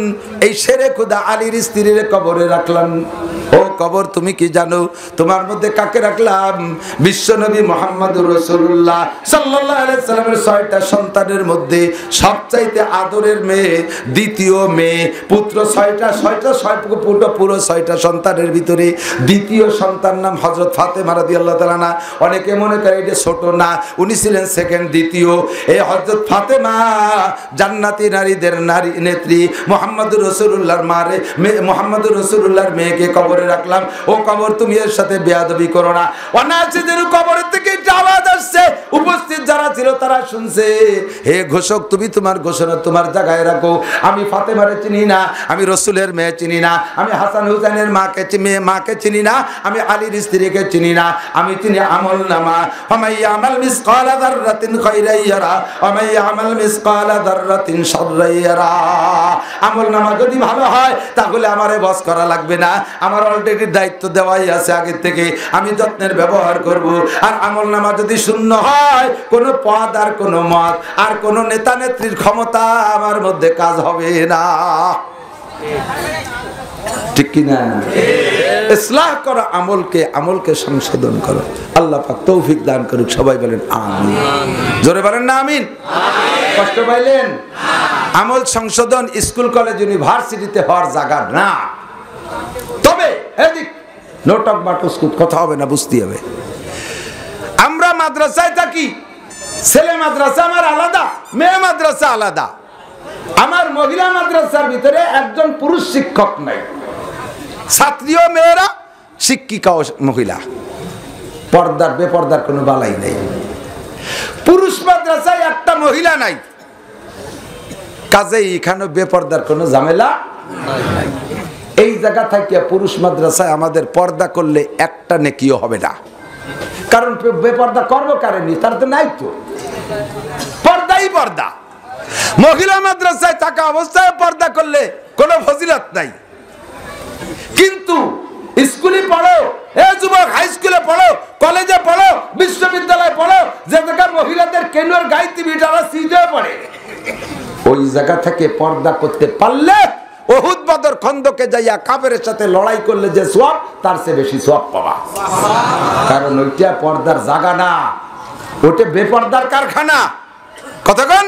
এই শেরে খুদা আলীর স্ত্রীর কবরে রাখলাম। ও কবর তুমি কি জানো তোমার মধ্যে কাকে রাখলাম? বিশ্বনবী মুহাম্মদুর রাসূলুল্লাহ সাল্লাল্লাহু আলাইহি সাল্লামের 6টা সন্তানের মধ্যে সবচাইতে আদরের মেয়ে, দ্বিতীয় মেয়ে, পুত্র 6টা পুরো 6টা সন্তানের ভিতরে দ্বিতীয় সন্তান নাম হযরত ফাতেমা রাদিয়াল্লাহু তাআলা আনহা। অনেকে মনে করে এটা ছোট না, উনি ছিলেন সেকেন্ড, দ্বিতীয়। এই হযরত ফাতেমা জান্নাতি নারীদের নারী নেত্রী, মুহাম্মদুর রাসূলুল্লাহর মারে মুহাম্মদুর রাসূলুল্লাহর মেয়েকে কবরে রাখলাম। ও কবর তুমি এর সাথে বেয়াদবি করো না। অনাসিদের কবরের থেকে আওয়াজ আসছে, উপস্থিত যারা ছিল তারা শুনছে। হে ঘোষক, তুমি তোমার ঘোষণা তোমার জায়গায় রাখো। আমি ফাতেমারে চিনি না, আমি রাসূলের মেয়ে চিনি না, আমি হাসান হুসাইনের মাকে চিনি না, আমি আলীর স্ত্রীকে চিনি না, আমি চিনি আমল নামা। ফামাইয়া আমাল মিসকালা যাররাতিন খায়রান ইয়ারা ওয়া মাইয়া আমাল মিসকালা যাররাতিন শাররান ইয়ারা। আমল নামা যদি ভালো হয় তাহলে আমারে বস করা লাগবে না, আমার অলরেডি দায়িত্ব দেওয়াই আছে আগে থেকে, আমি যত্নের ব্যবহার করব। আর আমল নামা যদি শূন্য হয়, কোনো পদ আর কোনো মত আর কোনো নেতা নেত্রীর ক্ষমতা আমার মধ্যে কাজ হবে না। ঠিক কি না? ইসলাহ করো আমলকে সংশোধন করো। আল্লাহ পাক তৌফিক দান করুক। সবাই বলেন আমিন। জোরে বলেন না আমিন। কষ্ট পাইলেন? আমল সংশোধন স্কুল কলেজ ইউনিভার্সিটিতে হওয়ার জায়গা না। তবে এদিক নোটক বাটুস্কুট কথা হবে না, বুঝতে হবে। আমরা মাদ্রাসায় থাকি, ছেলে মাদ্রাসা আমার আলাদা, মেয়ে মাদ্রাসা আলাদা। আমার মহিলা মাদ্রাসার ভিতরে একজন পুরুষ শিক্ষক নাই, ছাত্রীও মেয়েরা, শিক্ষিকাও মহিলা। পর্দার বেপর্দার কোনো বালাই নেই। পুরুষ মাদ্রাসায় একটা মহিলা নাই, কাজেই এখানে বেপর্দার কোনো ঝামেলা নাই। এই জায়গা থেকে পুরুষ মাদ্রাসায় আমাদের পর্দা করলে একটা নেকিও হবে না, কারণ বেপর্দা করবো কারেনি, তার তো নাই, তো পর্দাই পর্দা। মহিলা মাদ্রাসায় থাকা অবস্থায় পর্দা করলে কোনো ফজিলত নাই। কিন্তু স্কুলে পড়ো, এ যুবক, হাই স্কুলে পড়ো, কলেজে পড়ো, বিশ্ববিদ্যালয়ে পড়ো, যে জায়গা মহিলাদের কেন্দ্রের গাইতে বিটারা সিজে পড়ে, ওই জায়গা থেকে পর্দা করতে পারলে উহুদ বদর খন্দকে যাইয়া কাফেরের সাথে লড়াই করলে যে সওয়াব, তার চেয়ে বেশি সওয়াব পাবা। কারণ ওইটা পর্দার জায়গা না, ওটা বেপর্দার কারখানা। কতক্ষণ?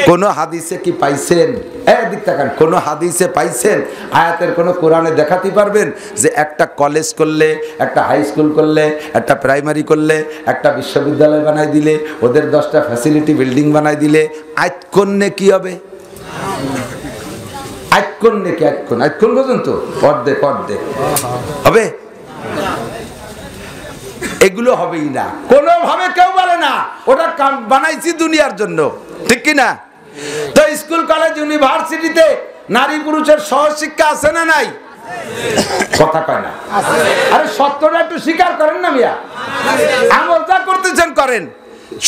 কোন হাদিসে কি পাইছেন? এদিক তাকান, কোন হাদিসে পাইছেন? আয়াতের কোন কোরআনে দেখাতে পারবেন যে একটা কলেজ করলে, একটা হাই স্কুল করলে, একটা প্রাইমারি করলে, একটা বিশ্ববিদ্যালয় বানাই দিলে, ওদের 10টা ফ্যাসিলিটি বিল্ডিং বানাই দিলে আইকন কি হবে? আইকন নাকি আইকন পর্যন্ত অর্ধেক হবে? এগুলো হবেই না, কোনোভাবে কেউ বলে না। ওটা বানাইছি দুনিয়ার জন্য, ঠিক কি না? তো স্কুল কলেজ ইউনিভার্সিটিতে নারী পুরুষের সহশিক্ষা আছে না নাই? কথা কয় না। আরে সত্যটা একটু স্বীকার করেন না মিয়া, আমল যা করতেছেন করেন।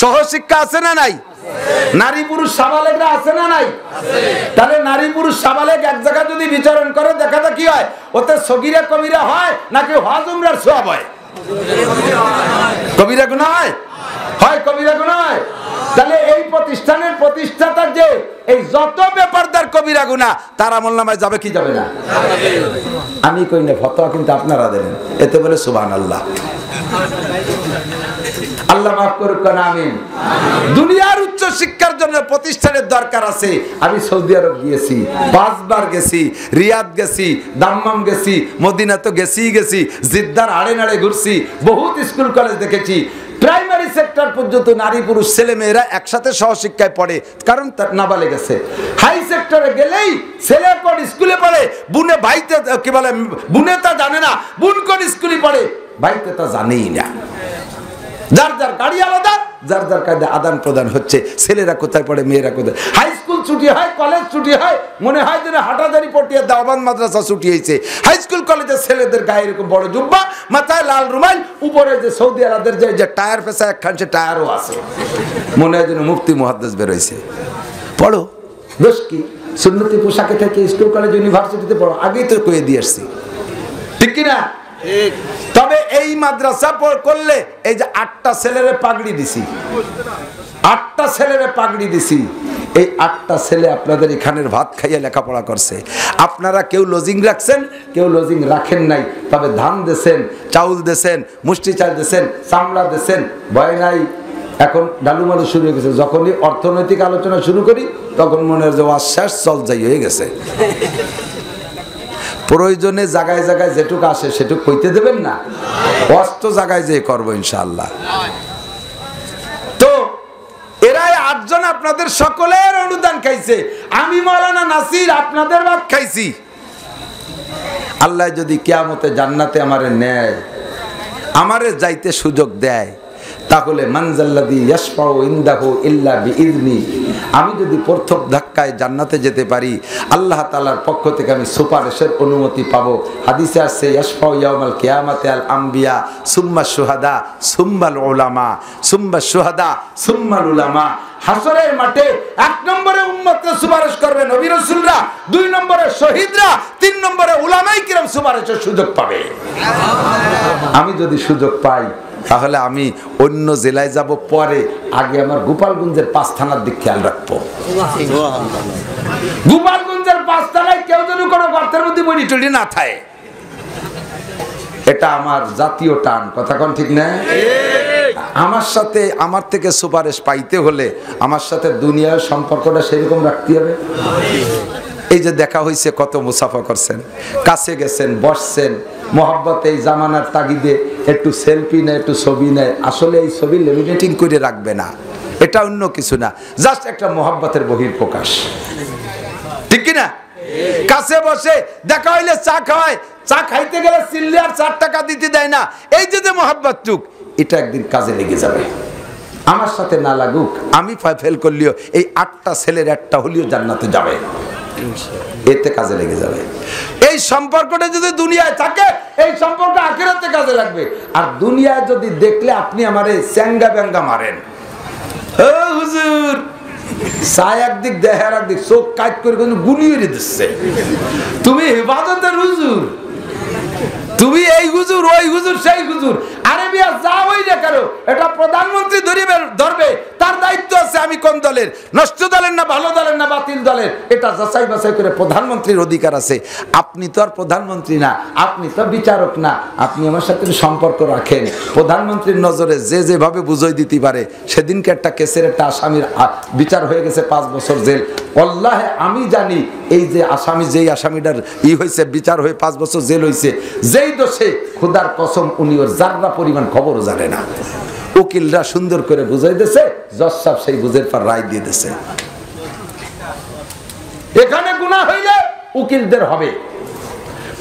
সহশিক্ষা আছে না নাই? নারী পুরুষ সাবালেকরা আছে না নাই? তাহলে নারী পুরুষ সাবালেক এক জায়গায় যদি বিচরণ করে, দেখাটা কি হয়? ওতে সগীরা কবিরা হয় নাকি হজ উমরার সওয়াব হয়? কবিরা গুনাহ হয়, কবিরা গুনাহ হয়। তাহলে এই প্রতিষ্ঠানের প্রতিষ্ঠাতা যে এই যত বেপরদার কবিরা গুনাহ, তার আমলনামায় যাবে কি যাবে না? আমি কই না, ফতোয়া কিন্তু আপনারা দেন। এতে বলে সুবহানাল্লাহ। আল্লাহ মাফ করুক না, আমিন। দুনিয়ার উচ্চ শিক্ষার জন্য প্রতিষ্ঠানের দরকার আছে। আমি সৌদি আরব গিয়েছি, 5 বার গেছি, রিয়াদ গেছি, দাম্মাম গেছি, মদিনা তো গেছি, জিদ্দার আড়ে নাড়ে ঘুরছি, বহুত স্কুল কলেজ দেখেছি। প্রাইমারি সেক্টর সেক্টর পর্যন্ত নারী পুরুষ ছেলে মেয়েরা একসাথে সহশিক্ষায় পড়ে, কারণ নাবালেগ আছে। হাই সেক্টরে গেলেই ছেলে কোন স্কুলে পড়ে, বুনে ভাইতে কি বলে, বুনে তা জানে না, বোন কোন স্কুলে পড়ে ভাইতে তা জানেই না। যার যার গাড়ি আলাদা, যার যার কাজে আদান প্রদান হচ্ছে। ছেলেরা কোথায় পড়ে, মেয়েরা কোথায়। হাই স্কুল ছুটি হয়, কলেজ ছুটি হয়, মনে হয় যেন হাটাদারি পটিয়া দাওবান মাদ্রাসা ছুটি হয়েছে। হাই স্কুল কলেজের ছেলেদের গায়ে এরকম বড় জুব্বা, মাথায় লাল রুমাল, উপরে যে সৌদি আরবের যে টায়ার পেশা একখান সে টায়ারও আছে, মনে হয় যেন মুফতি মুহাদ্দিস বেরোইছে। পড়ো, দোষ কি? সুন্নতি পোশাকে থেকে স্কুল কলেজ ইউনিভার্সিটিতে পড়ো, আগেই তো কয়ে দিয়ে আসছি, ঠিক কিনা? তবে এই মাদ্রাসা করলে এই যে 8টা ছেলেরে পাগড়ি দিছি, 8টা ছেলেরে পাগড়ি দিছি, এই 8টা ছেলে আপনাদের এখানের ভাত খাইয়ে লেখাপড়া করছে। আপনারা কেউ লজিং রাখছেন, কেউ লজিং রাখেন নাই, তবে ধান দেছেন, চাউল দেছেন, মুষ্টি চাল দেছেন, চামড়া দেছেন, ভয় নাই। এখন ডালুমালু শুরু হয়ে গেছে। যখনই অর্থনৈতিক আলোচনা শুরু করি তখন মনে হয় যে শেষ চল যাই হয়ে গেছে। প্রয়োজনে জায়গায় জায়গায় যেটুকু আসে সেটুকু কইতে দেবেন না, কষ্ট জায়গায় যে করবো ইনশাআল্লাহ। তো এরাই 8 জন আপনাদের সকলের অনুদান খাইছে। আমি মাওলানা নাসির আপনাদের ভাত খাইছি। আল্লাহ যদি কিয়ামতে জান্নাতে আমারে নেয়, আমারে যাইতে সুযোগ দেয়, তাহলে মানজাল্লাযী ইয়াশফাউ ইনদাহু ইল্লা বিইذনি, আমি যদি প্রথম ধাক্কায় জান্নাতে যেতে পারি, আল্লাহ তাআলার পক্ষ থেকে আমি সুপারিশের অনুমতি পাবো। হাদিসে আছে ইয়াশফাউ ইয়াউমাল কিয়ামাতি আল আম্বিয়া সুম্মা শুহাদা সুম্মাল উলামা, সুম্মা শুহাদা সুম্মাল উলামা। হাসরের মাঠে 1 নম্বরে উম্মতরা সুপারিশ করবে নবী রাসূলরা, 2 নম্বরে শহীদরা, 3 নম্বরে উলামায়ে কিরাম সুপারিশের সুযোগ পাবে। আমি যদি সুযোগ পাই তাহলে আমি অন্য জেলায় যাব পরে, আগে আমার গোপালগঞ্জের 5 থানার দিক খেয়াল রাখবো। গোপালগঞ্জের 5 থানায় কেউ যেন কোনো গর্তের মধ্যে বড়ি টড়ি না থাকে, এটা আমার জাতীয় টান। কথা কোন ঠিক না? আমার সাথে, আমার থেকে সুপারিশ পাইতে হলে আমার সাথে দুনিয়ার সম্পর্কটা সেরকম রাখতে হবে। এই যে দেখা হয়েছে, কত মুসাফা করছেন, কাছে গেছেন, বসছেন, মহব্বতে এই জামানার তাগিদে একটু সেলফি নেয়, একটু ছবি নেয়। আসলে এই ছবি লেমিনেটিং করে রাখবে না, এটা অন্য কিছু না, জাস্ট একটা মহব্বতের বহিঃপ্রকাশ, ঠিক কিনা? কাছে বসে দেখা হইলে চা খাওয়ায়, চা খাইতে গেলে চিল্লি আর 4 টাকা দিতে দেয় না। এই যে মহব্বত চুক, এটা একদিন কাজে লেগে যাবে। আমার সাথে না লাগুক, আমি ফেল করলেও এই 8টা ছেলের একটা হলেও জান্নাতে যাবে, এতে কাজে লেগে যাবে। এই সম্পর্কটা যদি দুনিয়ায় থাকে, এই সম্পর্ক আখিরাতে কাজে লাগবে। আর দুনিয়ায় যদি দেখলে আপনি আমারে চ্যাঙ্গা ব্যাঙ্গা মারেন, ও হুজুর সাই একদিক দেহের একদিক, চোখ কাজ করে গুনিয়ে দিচ্ছে, তুমি ইবাদতের হুজুর, তুমি এই হুজুর, ওই হুজুর, সেই হুজুর। আরে বিয়া যা ওই না কারো, এটা প্রধানমন্ত্রী ধরবে, তার দায়িত্ব আছে আমি কোন দলের, নষ্ট দলের না ভালো দলের না বাতিল দলের, এটা যাচাই বাছাই করে প্রধানমন্ত্রীর অধিকার আছে। আপনি তো আর প্রধানমন্ত্রী না, আপনি তো বিচারক না, আপনি আমার সাথে সম্পর্ক রাখেন। প্রধানমন্ত্রীর নজরে যে যেভাবে বুঝাই দিতে পারে, সেদিনকে একটা কেসের একটা আসামির বিচার হয়ে গেছে 5 বছর জেল। আল্লাহে আমি জানি এই যে আসামি, যেই আসামিটার হয়েছে বিচার হয়ে 5 বছর জেল হয়েছে, যেই দোষে খোদার কসম উনি ওর জাররা পরিমাণ খবরও জানে না। উকিলরা সুন্দর করে বুঝাই দিয়েছে, জজ সাহেব সেই বুঝের পর রায় দিয়ে দিয়েছে। এখানে গুনাহ হইলে উকিলদের হবে,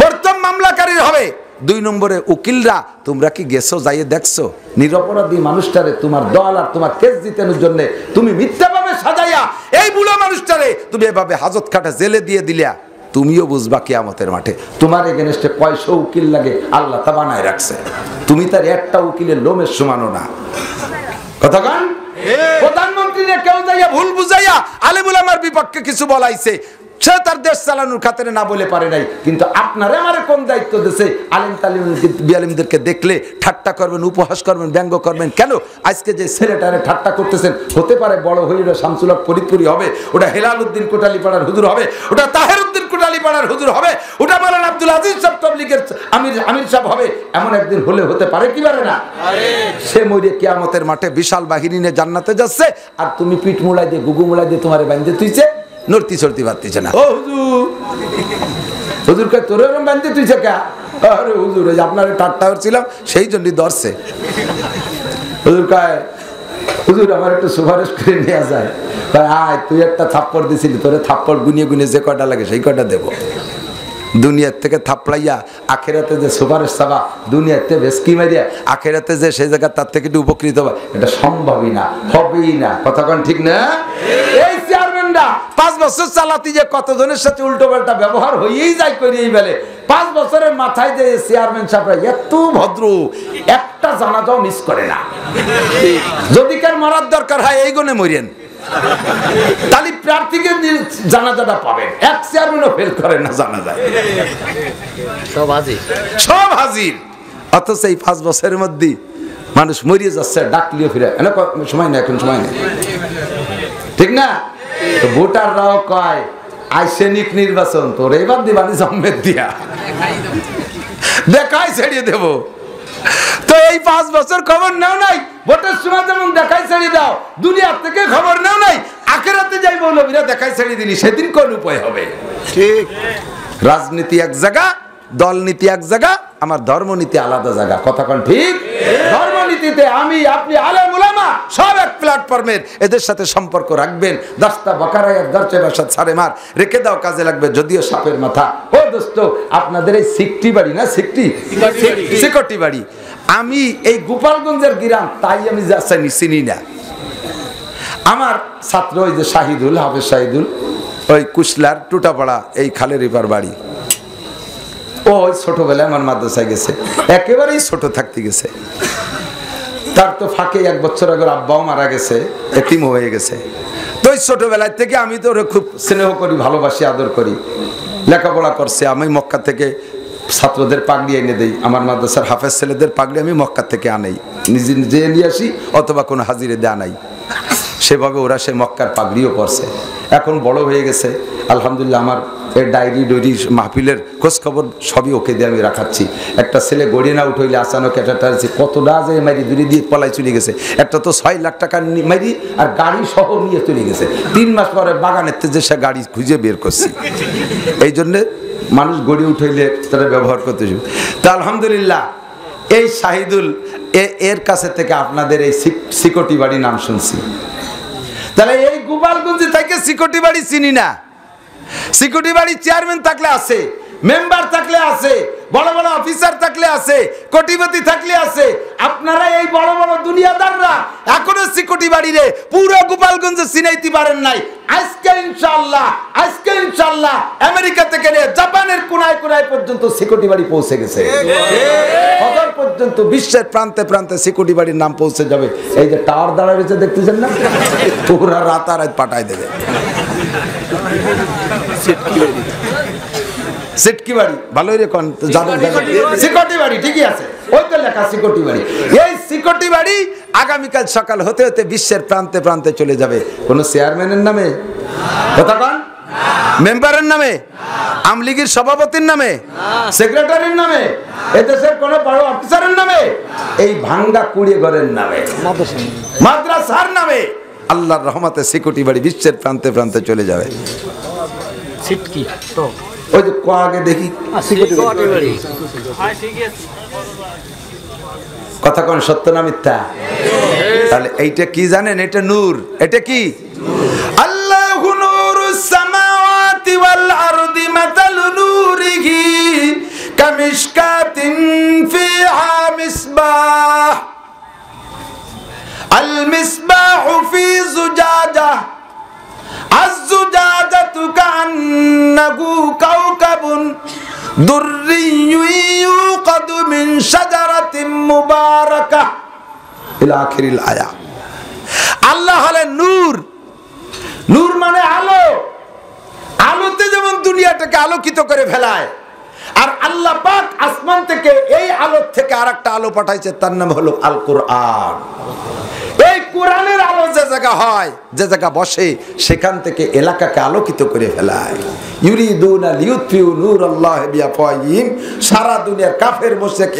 প্রথম মামলাকারীর হবে। 2 নম্বরে উকিলরা, তোমরা কি গেছো যাইয়ে দেখছো নিরপরাধী মানুষটারে তোমার দল আর তোমার কেস জিতানোর জন্য তুমি মিথ্যাভাবে সাজাইয়া এই বুড়ো মানুষটারে তুমি এভাবে হাজত খাটা জেলে দিয়ে দিলা, তুমিও বুঝবা কিয়ামতের মাঠে তোমার এগেনস্টে 100 উকিল লাগে, আল্লাহ তা বানায় রাখছে। তুমি তার একটা উকিলের লোমের সমানো না। কথা কান, প্রধানমন্ত্রীরে কেউ যাইয়া ভুল বুঝাইয়া আলেম উলামার বিপক্ষে কিছু বলাইছে, সে তার দেশ চালানোর খাতিরে না বলে পারে নাই, কিন্তু আপনারে আমারে কোন দায়িত্ব দিয়েছে? আলেম তালিম বিআলিমদেরকে দেখলে ঠাট্টা করবেন, উপহাস করবেন, ব্যঙ্গ করবেন। কেন আজকে যে ছেলেটারে ঠাট্টা করতেছেন, হতে পারে বড় হয়ে ওটা শামসুল হক ফরিদপুরি হবে, ওটা হেলাল উদ্দিন কোটালীপাড়ার হুজুর হবে, ওটা তাহের উদ্দিন কোটালীপাড়ার হুজুর হবে, ওটা মাওলানা আব্দুল আজিজ সাহেব তবলিগের আমির সাহেব হবে। এমন একদিন হলে হতে পারে কি পারে না? সে মরে কিয়ামতের মাঠে বিশাল বাহিনী নিয়ে জান্নাতে যাচ্ছে, আর তুমি পিঠ মুড়াই দিয়ে, গুগু মুড়াই দিয়ে তোমারে বাঁধতে তুইছে, নড়তি চড়তি পারতিছে না। ও হুজুর, হুজুর কে তোর এরকম বাঁধতে তুইছে কে? আরে হুজুর, ওই আপনার ঠাট্টা করছিলাম সেই জন্যই ধরছে। হুজুর কয় হুজুর আমার একটু সুপারিশ করে নেওয়া যায়? আয়, তুই একটা থাপ্পড় দিছিলি, তোরে থাপ্পড় গুনিয়ে গুনিয়ে যে কয়টা লাগে সেই কয়টা দেবো। দুনিয়ার থেকে থাপড়াইয়া আখেরাতে যে সুপারিশ চাবা, দুনিয়াতে বেশকি মারিয়া আখেরাতে যে সেই জায়গা তার থেকে উপকৃত হবে, এটা সম্ভবই না, হবেই না। কথা কোন ঠিক না? এই চেয়ারম্যানরা 5 বছর চালাতে যে কতজনের সাথে উল্টো পাল্টা ব্যবহার হয়েই যায়, করিয়েই বেলে। 5 বছরের মাথায় যে চেয়ারম্যান সাহেবরা এত ভদ্র, একটা জানাজাও মিস করে না। যদি কার মরার দরকার হয় এই গুণে মরিয়েন, তাহলে প্রার্থীকে জানাজাটা পাবেন। এক চেয়ারম্যানও ফেল করে না, জানা যায় সব হাজির। অথচ এই 5 বছরের মধ্যে মানুষ মরিয়ে যাচ্ছে, ডাকলিও ফিরে সময় নেই, এখন সময় নেই, ঠিক না? ভোটাররাও কয় আইসেনিক নির্বাচন, তোর এবার দিবানি জম্মের দিয়া দেখাই ছেড়িয়ে দেব। তো এই 5 বছর খবর নাও নাই, ভোটের সময় যেমন দেখাই ছেড়িয়ে দাও, দুনিয়ার থেকে খবর নাও নাই, আখেরাতে যাই মৌলবীরা দেখাই ছেড়িয়ে দিলি, সেদিন কোন উপায় হবে? ঠিক। রাজনীতি এক জায়গা, দলনীতি এক জায়গা, আমার ধর্মনীতি আলাদা জায়গা। কথা কোন ঠিক? ধর্মনীতিতে আমি, আপনি, আলেম উলামা সব এক প্ল্যাটফর্মের, এদের সাথে সম্পর্ক রাখবেন। 10টা বাকারায় 10 বাসাত সারে মার রেখে দাও, কাজে লাগবে। যদিও সাপের মাথা। ও দোস্ত, আপনাদের এই সিকটি বাড়ি না, সিকটি বাড়ি, আমি এই গোপালগঞ্জের গ্রাম, তাই আমি যাচ্ছি চিনি না। আমার ছাত্র ওই যে শাহিদুল, হাফেজ শাহিদুল, ওই কুশলার টুটাপাড়া, এই খালের এপার বাড়ি। ও ওই ছোটবেলায় আমার মাদ্রাসায় গেছে, একেবারেই ছোট থাকতে গেছে। তার তো ফাঁকে 1 বছর আগে আব্বাও মারা গেছে, এতিম হয়ে গেছে। তো ওই ছোটবেলায় থেকে আমি তো ওরে খুব স্নেহ করি, ভালোবাসি, আদর করি। লেখাপড়া করছে। আমি মক্কা থেকে ছাত্রদের পাগড়ি এনে দেই, আমার মাদ্রাসার হাফেজ ছেলেদের পাগড়ি আমি মক্কা থেকে আনাই, নিজে নিজে নিয়ে আসি, অথবা কোনো হাজিরে দেয়া নাই। সেভাবে ওরা সে মক্কার পাগড়িও পরছে। এখন বড় হয়ে গেছে আলহামদুলিল্লাহ। আমার এর ডায়েরি ডয়েরি মাহফিলের খোঁজখবর সবই ওকে দিয়ে আমি রাখাচ্ছি। একটা ছেলে গড়িয়ে না উঠইলে আচানক একটা কতটা যে মারি দূরে দিয়ে পলাই চলে গেছে। একটা তো 6 লাখ টাকা মারি আর গাড়ি সহ নিয়ে চলে গেছে। 3 মাস পরে বাগানের থেকে সে গাড়ি খুঁজে বের করছি। এই জন্যে মানুষ গড়িয়ে উঠইলে তারা ব্যবহার করতে শুরু। তা আলহামদুলিল্লাহ এই শাহিদুল এর কাছে থেকে আপনাদের এই সিকটি বাড়ি নাম শুনছি। তাহলে এই গোপালগঞ্জে থেকে সিকটি বাড়ি চিনি না। সিকিউরিটি বাড়ি চেয়ারম্যান থাকলে আছে, মেম্বার থাকলে আছে, বড় বড় অফিসার থাকলে আছে, কোটিপতি থাকলে আছে। আপনারা এই বড় বড় দুনিয়াদাররা এখনো সিকিউরিটি বাড়িরে পুরো গোপালগঞ্জে চিনাইতে পারেন নাই। আজকে ইনশাআল্লাহ আমেরিকা থেকে নিয়ে জাপানের কোনায় কোনায় পর্যন্ত সিকিউরিটি বাড়ি পৌঁছে গেছে। হাজার পর্যন্ত বিশ্বের প্রান্তে প্রান্তে সিকিউরিটি বাড়ির নাম পৌঁছে যাবে। এই যে টাওয়ার দাঁড়ায় রয়েছে দেখতেছেন না, পুরা রাতারাত পাঠায় দেবে। সিটকি বাড়ি ভালোই রে কোন জানেন, সিকিউরিটি বাড়ি ঠিকই আছে, ওই তো লেখা সিকিউরিটি বাড়ি। এই সিকিউরিটি বাড়ি আগামীকাল সকাল হতে হতে বিশ্বের প্রান্তে প্রান্তে চলে যাবে। কোন চেয়ারম্যানের নামে কথা কোন, মেম্বারের নামে, আমলিগের সভাপতির নামে, সেক্রেটারির নামে, এদেশের কোন বড় অফিসারের নামে, এই ভাঙ্গা কুড়িয়ে ঘরের নামে, মাদ্রাসার নামে আল্লাহর রহমতে সিকিউরিটি বাড়ি বিশ্বের প্রান্তে প্রান্তে চলে যাবে। সিটকি তো ওই যে আগে দেখি কথা কোন সত্য না মিথ্যা? তাহলে এইটা কি জানেন? এটা নূর। এটা কি? আল্লাহু নূরুস সামাওয়াতি ওয়াল আরদি মাতালু নূরিহি কামিশকাতিন ফিহা মিসবাহ আল মিসবাহু ফি জুজাজাহ আয-জুজাজাতু কান্নাহু কাওকাবুন দুররিয়্যুন ইউকাদু মিন শাজারাতিন মুবারাকাহ ইলা আখিরিল আয়া। আল্লাহ হলেন নূর। নূর মানে আলো। আলোতে যেমন দুনিয়াটাকে আলোকিত করে ফেলায়, আর আল্লাহ পাক আসমান থেকে এই আলো থেকে আরেকটা আলো পাঠাইছে, তার নাম হলো আল কোরআন। এই কোরআনের আলো যে জায়গা হয়, যে জায়গা বসে, সেখান থেকে এলাকাকে আলোকিত করে ফেলায়। ইউরিদুনা লিইউতফিউ নূরাল্লাহি বিআফওয়াহিহিম। সারা দুনিয়ার কাফের মুশরিক